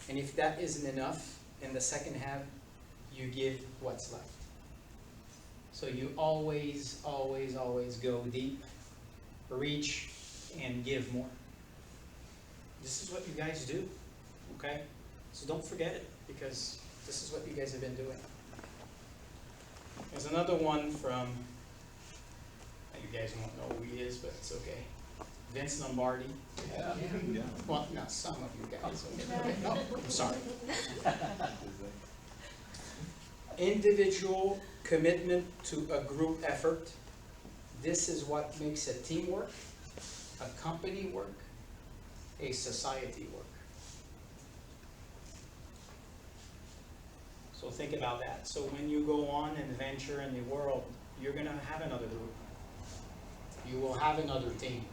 and if that isn't enough, in the second half, you give what's left. So you always, always, always go deep, reach, and give more. This is what you guys do, okay? So don't forget it, because this is what you guys have been doing. There's another one from, you guys won't know who he is, but it's okay. Vince Lombardi. Yeah. Well, not some of you guys. Okay. No, I'm sorry. Individual commitment to a group effort. This is what makes a team work, a company work, a society work. So think about that. So when you go on and venture in the world, you're going to have another group. You will have another team.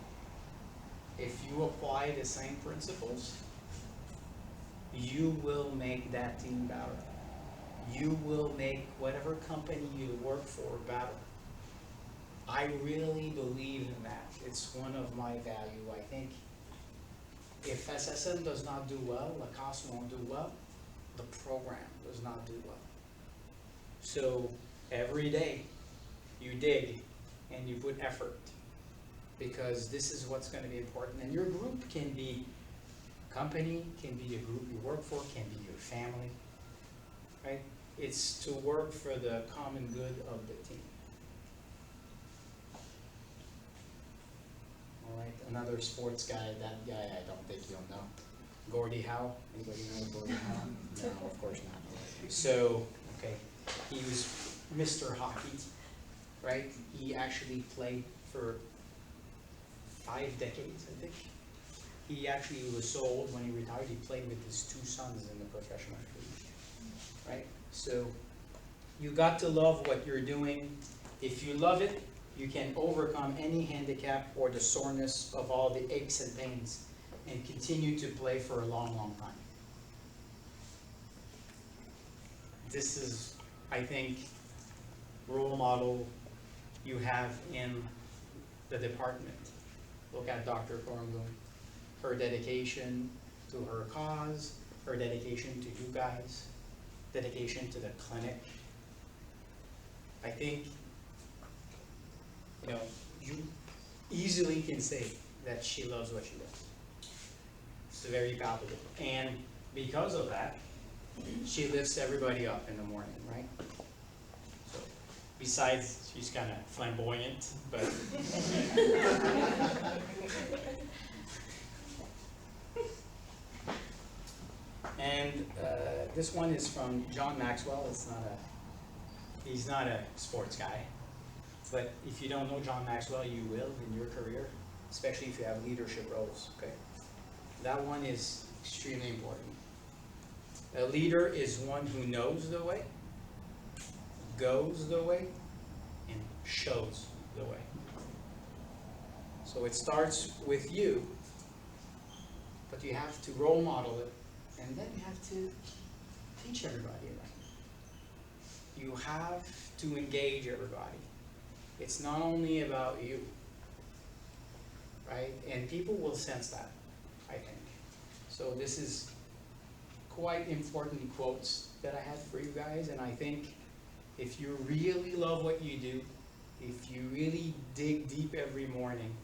If you apply the same principles, you will make that team better. You will make whatever company you work for better. I really believe in that. It's one of my values. I think if SSM does not do well, Lacoste won't do well, the program does not do well. So every day you dig and you put effort, because this is what's going to be important. And your group can be company, can be a group you work for, can be your family, right? It's to work for the common good of the team. All right, another sports guy, that guy I don't think you'll know. Gordie Howe, anybody know Gordie Howe? No, of course not. So, okay, he was Mr. Hockey, right? He actually played for 5 decades, I think. He actually was so old when he retired, he played with his 2 sons in the professional league, right? So you got to love what you're doing. If you love it, you can overcome any handicap or the soreness of all the aches and pains and continue to play for a long, long time. This is, I think, role model you have in the department. Look at Dr. Kornblum. Her dedication to her cause, her dedication to you guys, dedication to the clinic. I think, you know, you easily can say that she loves what she does. It's very palpable. And because of that, she lifts everybody up in the morning, right? So, besides, she's kind of flamboyant, but and this one is from John Maxwell. He's not a sports guy, but if you don't know John Maxwell, you will in your career, especially if you have leadership roles, okay? That one is extremely important. A leader is one who knows the way, goes the way, and shows the way. So it starts with you, but you have to role model it, and then you have to teach everybody about it. You have to engage everybody. It's not only about you, right? And people will sense that, I think. So this is quite important quotes that I had for you guys, and I think if you really love what you do, if you really dig deep every morning,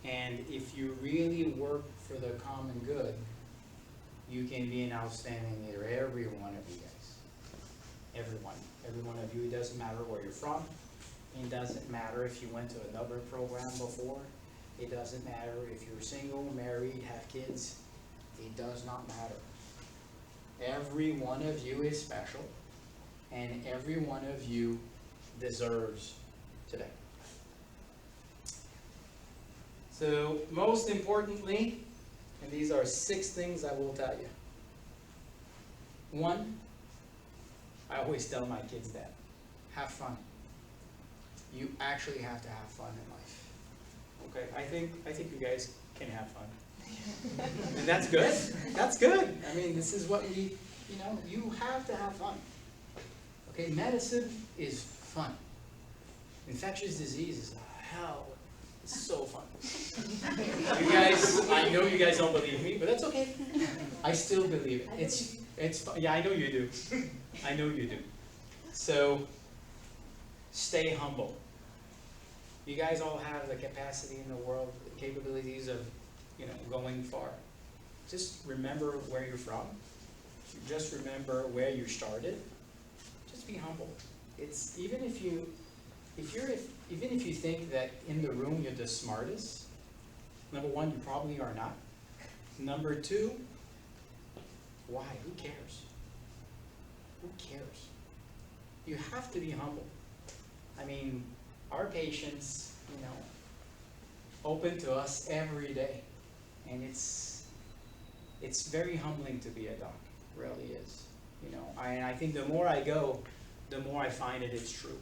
and if you really work for the common good, you can be an outstanding leader, every one of you guys. Every one of you. It doesn't matter where you're from. It doesn't matter if you went to another program before. It doesn't matter if you're single, married, have kids. It does not matter. Every one of you is special, and every one of you deserves today. So most importantly, and these are 6 things I will tell you. 1, I always tell my kids that, have fun. You actually have to have fun in life. Okay, I think you guys can have fun. And that's good. That's good. I mean, this is what we, you have to have fun. Okay, medicine is fun. Infectious disease is hell. It's so fun. You guys, I know you guys don't believe me, but that's okay. I still believe it. It's fun. Yeah, I know you do. I know you do. So, stay humble. You guys all have the capacity in the world, the capabilities of, going far. Just remember where you're from. Just remember where you started. Just be humble. It's even if you think that in the room you're the smartest, number 1, you probably are not. Number 2, why? Who cares? Who cares? You have to be humble. I mean, our patients, open to us every day. And it's very humbling to be a doc, it really is. I think the more I go, the more I find it's true.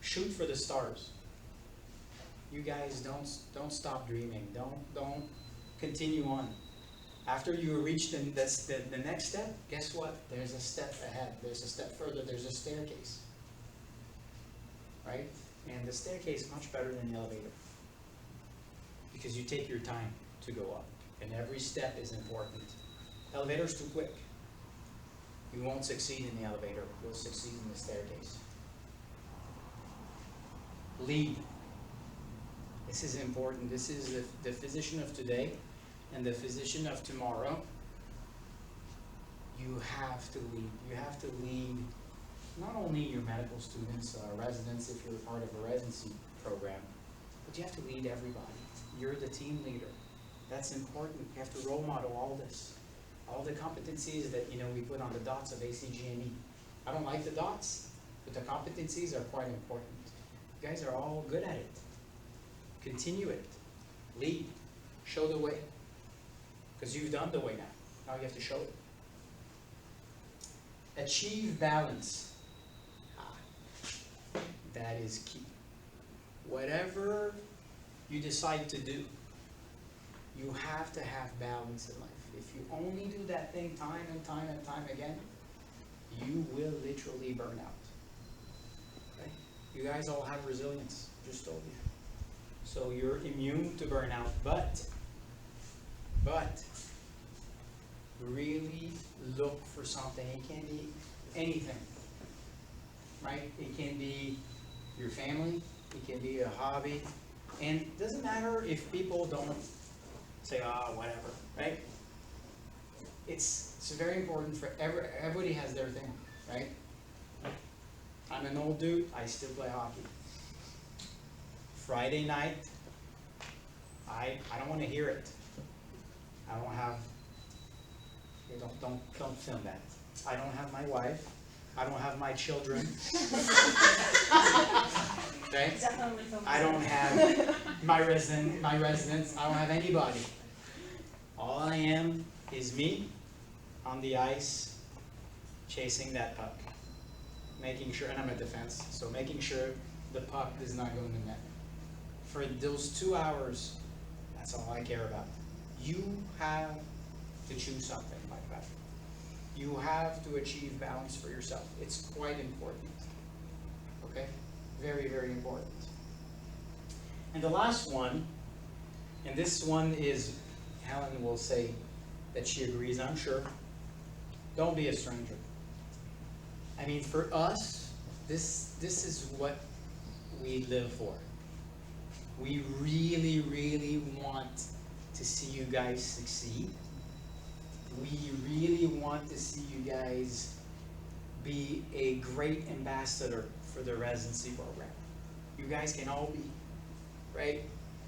Shoot for the stars. You guys don't stop dreaming. Don't continue on. After you reach the next step, guess what? There's a step ahead. There's a step further. There's a staircase. Right? And the staircase is much better than the elevator. Because you take your time to go up. And every step is important. Elevator's too quick. You won't succeed in the elevator. You'll succeed in the staircase. Lead. This is important. This is the physician of today and the physician of tomorrow. You have to lead. You have to lead not only your medical students, residents, if you're part of a residency program, but you have to lead everybody. You're the team leader. That's important. You have to role model all this. All the competencies that we put on the dots of ACGME. I don't like the dots, but the competencies are quite important. You guys are all good at it. Continue it. Lead. Show the way. Because you've done the way now. Now you have to show it. Achieve balance. That is key. Whatever you decide to do, you have to have balance in life. If you only do that thing time and time and time again, you will literally burn out. Okay? You guys all have resilience, just told you. So you're immune to burnout, but really look for something. It can be anything, right? It can be your family, it can be a hobby, and it doesn't matter if people don't say, whatever, right? It's very important for everybody has their thing, right? I'm an old dude, I still play hockey. Friday night, I don't want to hear it. I don't have, don't film that. I don't have my wife. I don't have my children. Okay? I don't have my residents. I don't have anybody. All I am is me on the ice chasing that puck. Making sure, and I'm a defense, so making sure the puck does not go in the net. For those 2 hours, that's all I care about. You have to choose something like that. You have to achieve balance for yourself. It's quite important. Okay? Very, very important. And the last one, and this one is, Helen will say that she agrees, I'm sure. Don't be a stranger. I mean, for us, this is what we live for. We really, really want to see you guys succeed. We really want to see you guys be a great ambassador for the residency program. You guys can all be, right?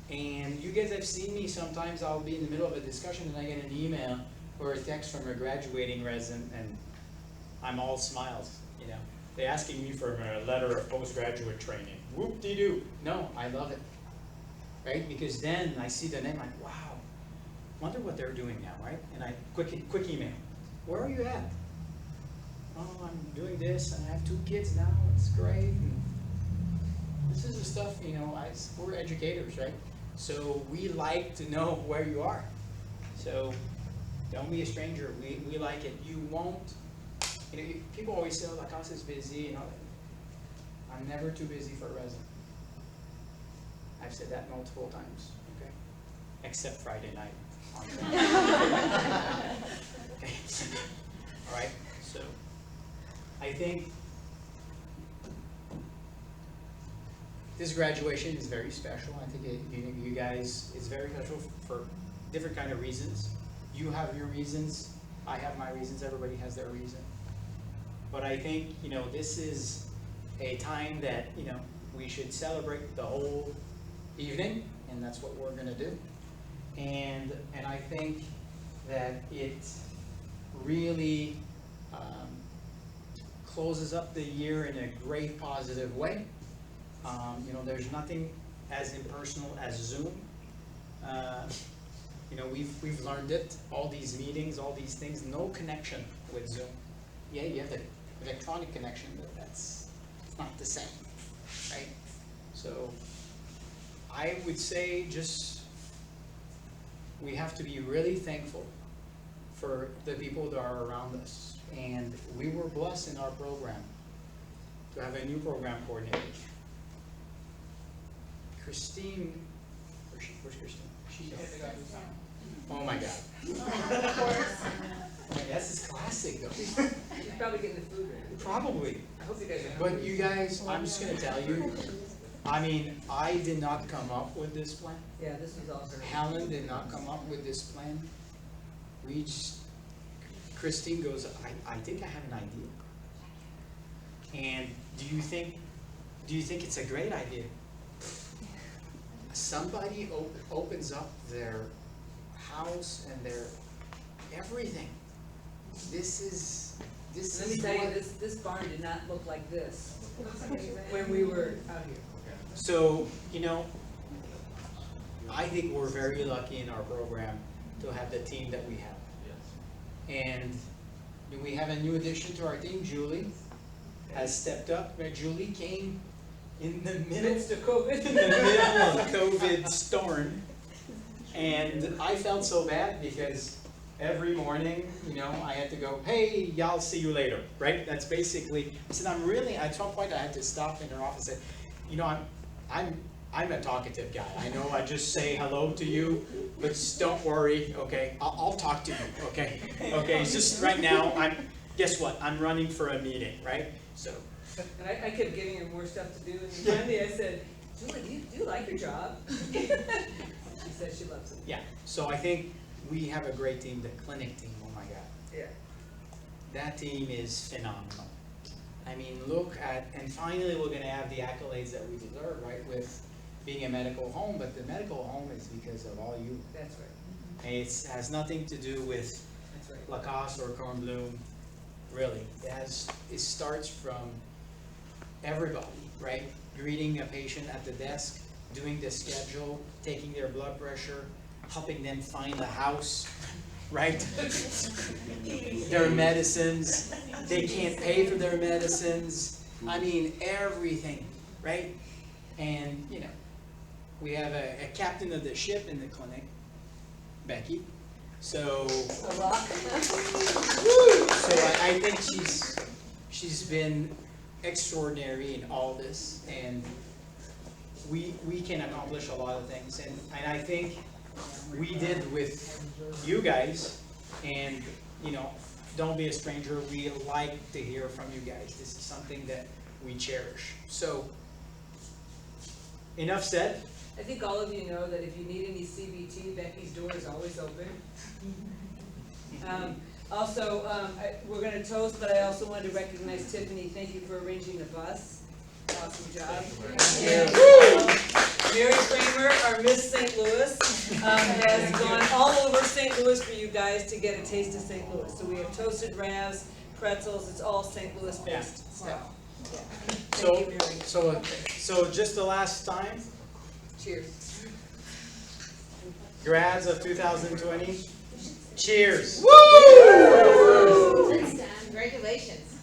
And you guys have seen me sometimes. I'll be in the middle of a discussion and I get an email or a text from a graduating resident and I'm all smiles, you know. They're asking me for a letter of postgraduate training. Whoop-de-doo. No, I love it, right? Because then I see the name, like, wow, wonder what they're doing now, right? And I quick email. Where are you at? Oh, I'm doing this, and I have 2 kids now. It's great. And this is the stuff, you know. We're educators, right? So we like to know where you are. So don't be a stranger. We like it. You won't. You know, people always say, "Oh, La Casa is busy," you know. I'm never too busy for a resident. I've said that multiple times. Okay, except Friday night. Okay. All right. So I think this graduation is very special. I think you guys, it's very special for different kind of reasons. You have your reasons. I have my reasons. Everybody has their reason. But I think, you know, this is a time that, you know, we should celebrate the whole evening, and that's what we're going to do. And I think that it really closes up the year in a great positive way. You know, there's nothing as impersonal as Zoom. You know, we've learned it. All these meetings, all these things, no connection with Zoom. Yeah, you have the electronic connection, but it's not the same, right? So I would say just we have to be really thankful for the people that are around us. And we were blessed in our program to have a new program coordinator. Christine, where's Christine? Oh my God. Of course. This is classic though. She's probably getting the food ready. Probably. I hope you guys are. But you guys, I'm just going to tell you, I mean, I did not come up with this plan. Yeah, this is awesome. Helen did not come up with this plan. We just, Christine goes, I think I have an idea. And do you think it's a great idea? Somebody opens up their house and their everything. Let me tell you, this barn did not look like this when we were out here. So, you know, I think we're very lucky in our program to have the team that we have. And we have a new addition to our team, Julie has stepped up. Julie came in the midst of COVID. In the middle of COVID storm. And I felt so bad because every morning, you know, I had to go, hey, y'all, see you later, right? That's basically, I said, I'm really, at some point I had to stop in her office and say, you know, I'm a talkative guy. I know I just say hello to you, but just don't worry, okay? I'll talk to you, okay? Okay, it's just right now, guess what? I'm running for a meeting, right? So. And I kept giving her more stuff to do, and finally I said, Julie, do you like your job? She said she loves it. Yeah, so I think we have a great team, the clinic team, oh my God. Yeah. That team is phenomenal. I mean, look at, and finally we're gonna have the accolades that we deserve, right, with being a medical home, but the medical home is because of all you. That's right. And it has nothing to do with Lacoste or Kornblum, really. It starts from everybody, right? Greeting a patient at the desk, doing the schedule, taking their blood pressure, helping them find the house, right? Their medicines, they can't pay for their medicines. I mean, everything, right? And, you know, we have a captain of the ship in the clinic, Becky. So I think she's been extraordinary in all this, and we can accomplish a lot of things, and I think we did with you guys, and you know, don't be a stranger. We like to hear from you guys. This is something that we cherish. So enough said. I think all of you know that if you need any CBT, Becky's door is always open. We're going to toast, but I also wanted to recognize Tiffany. Thank you for arranging the bus. Awesome job. And, Mary Kramer, our Miss St. Louis, has gone all over St. Louis for you guys to get a taste of St. Louis. So we have toasted ravs, pretzels. It's all St. Louis based. Yeah. Thank you, Mary. So just the last time. Cheers. Grads of 2020. Cheers. Woo! Let's stand. Congratulations.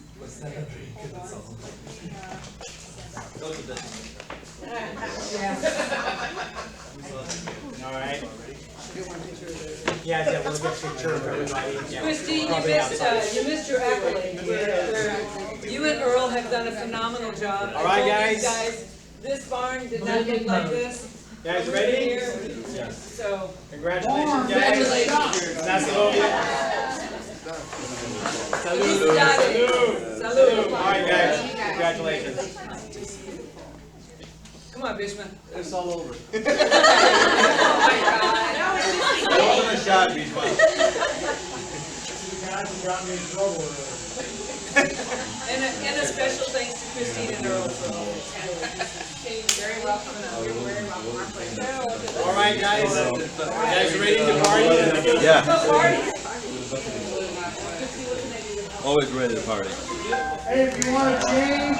All right. Yeah, we'll get a picture of everybody. Yeah, Christine, probably outside. you missed your accolade. You and Earl have done a phenomenal job. All right, I told you guys. This barn did not look like this. Guys ready? Yes. So. Congratulations, guys. Congratulations. Salud. Salud. All right, guys. Congratulations. Come on, Bishman. It's all over. Oh my God. That wasn't a shot, Bishman. You guys brought me in trouble. And a special thanks to Christine and Earl for all this. You're very welcome. You're very welcome. Our pleasure. All right, guys. You guys ready to party? Yeah. Go party. Always ready to party. Hey, if you want to change.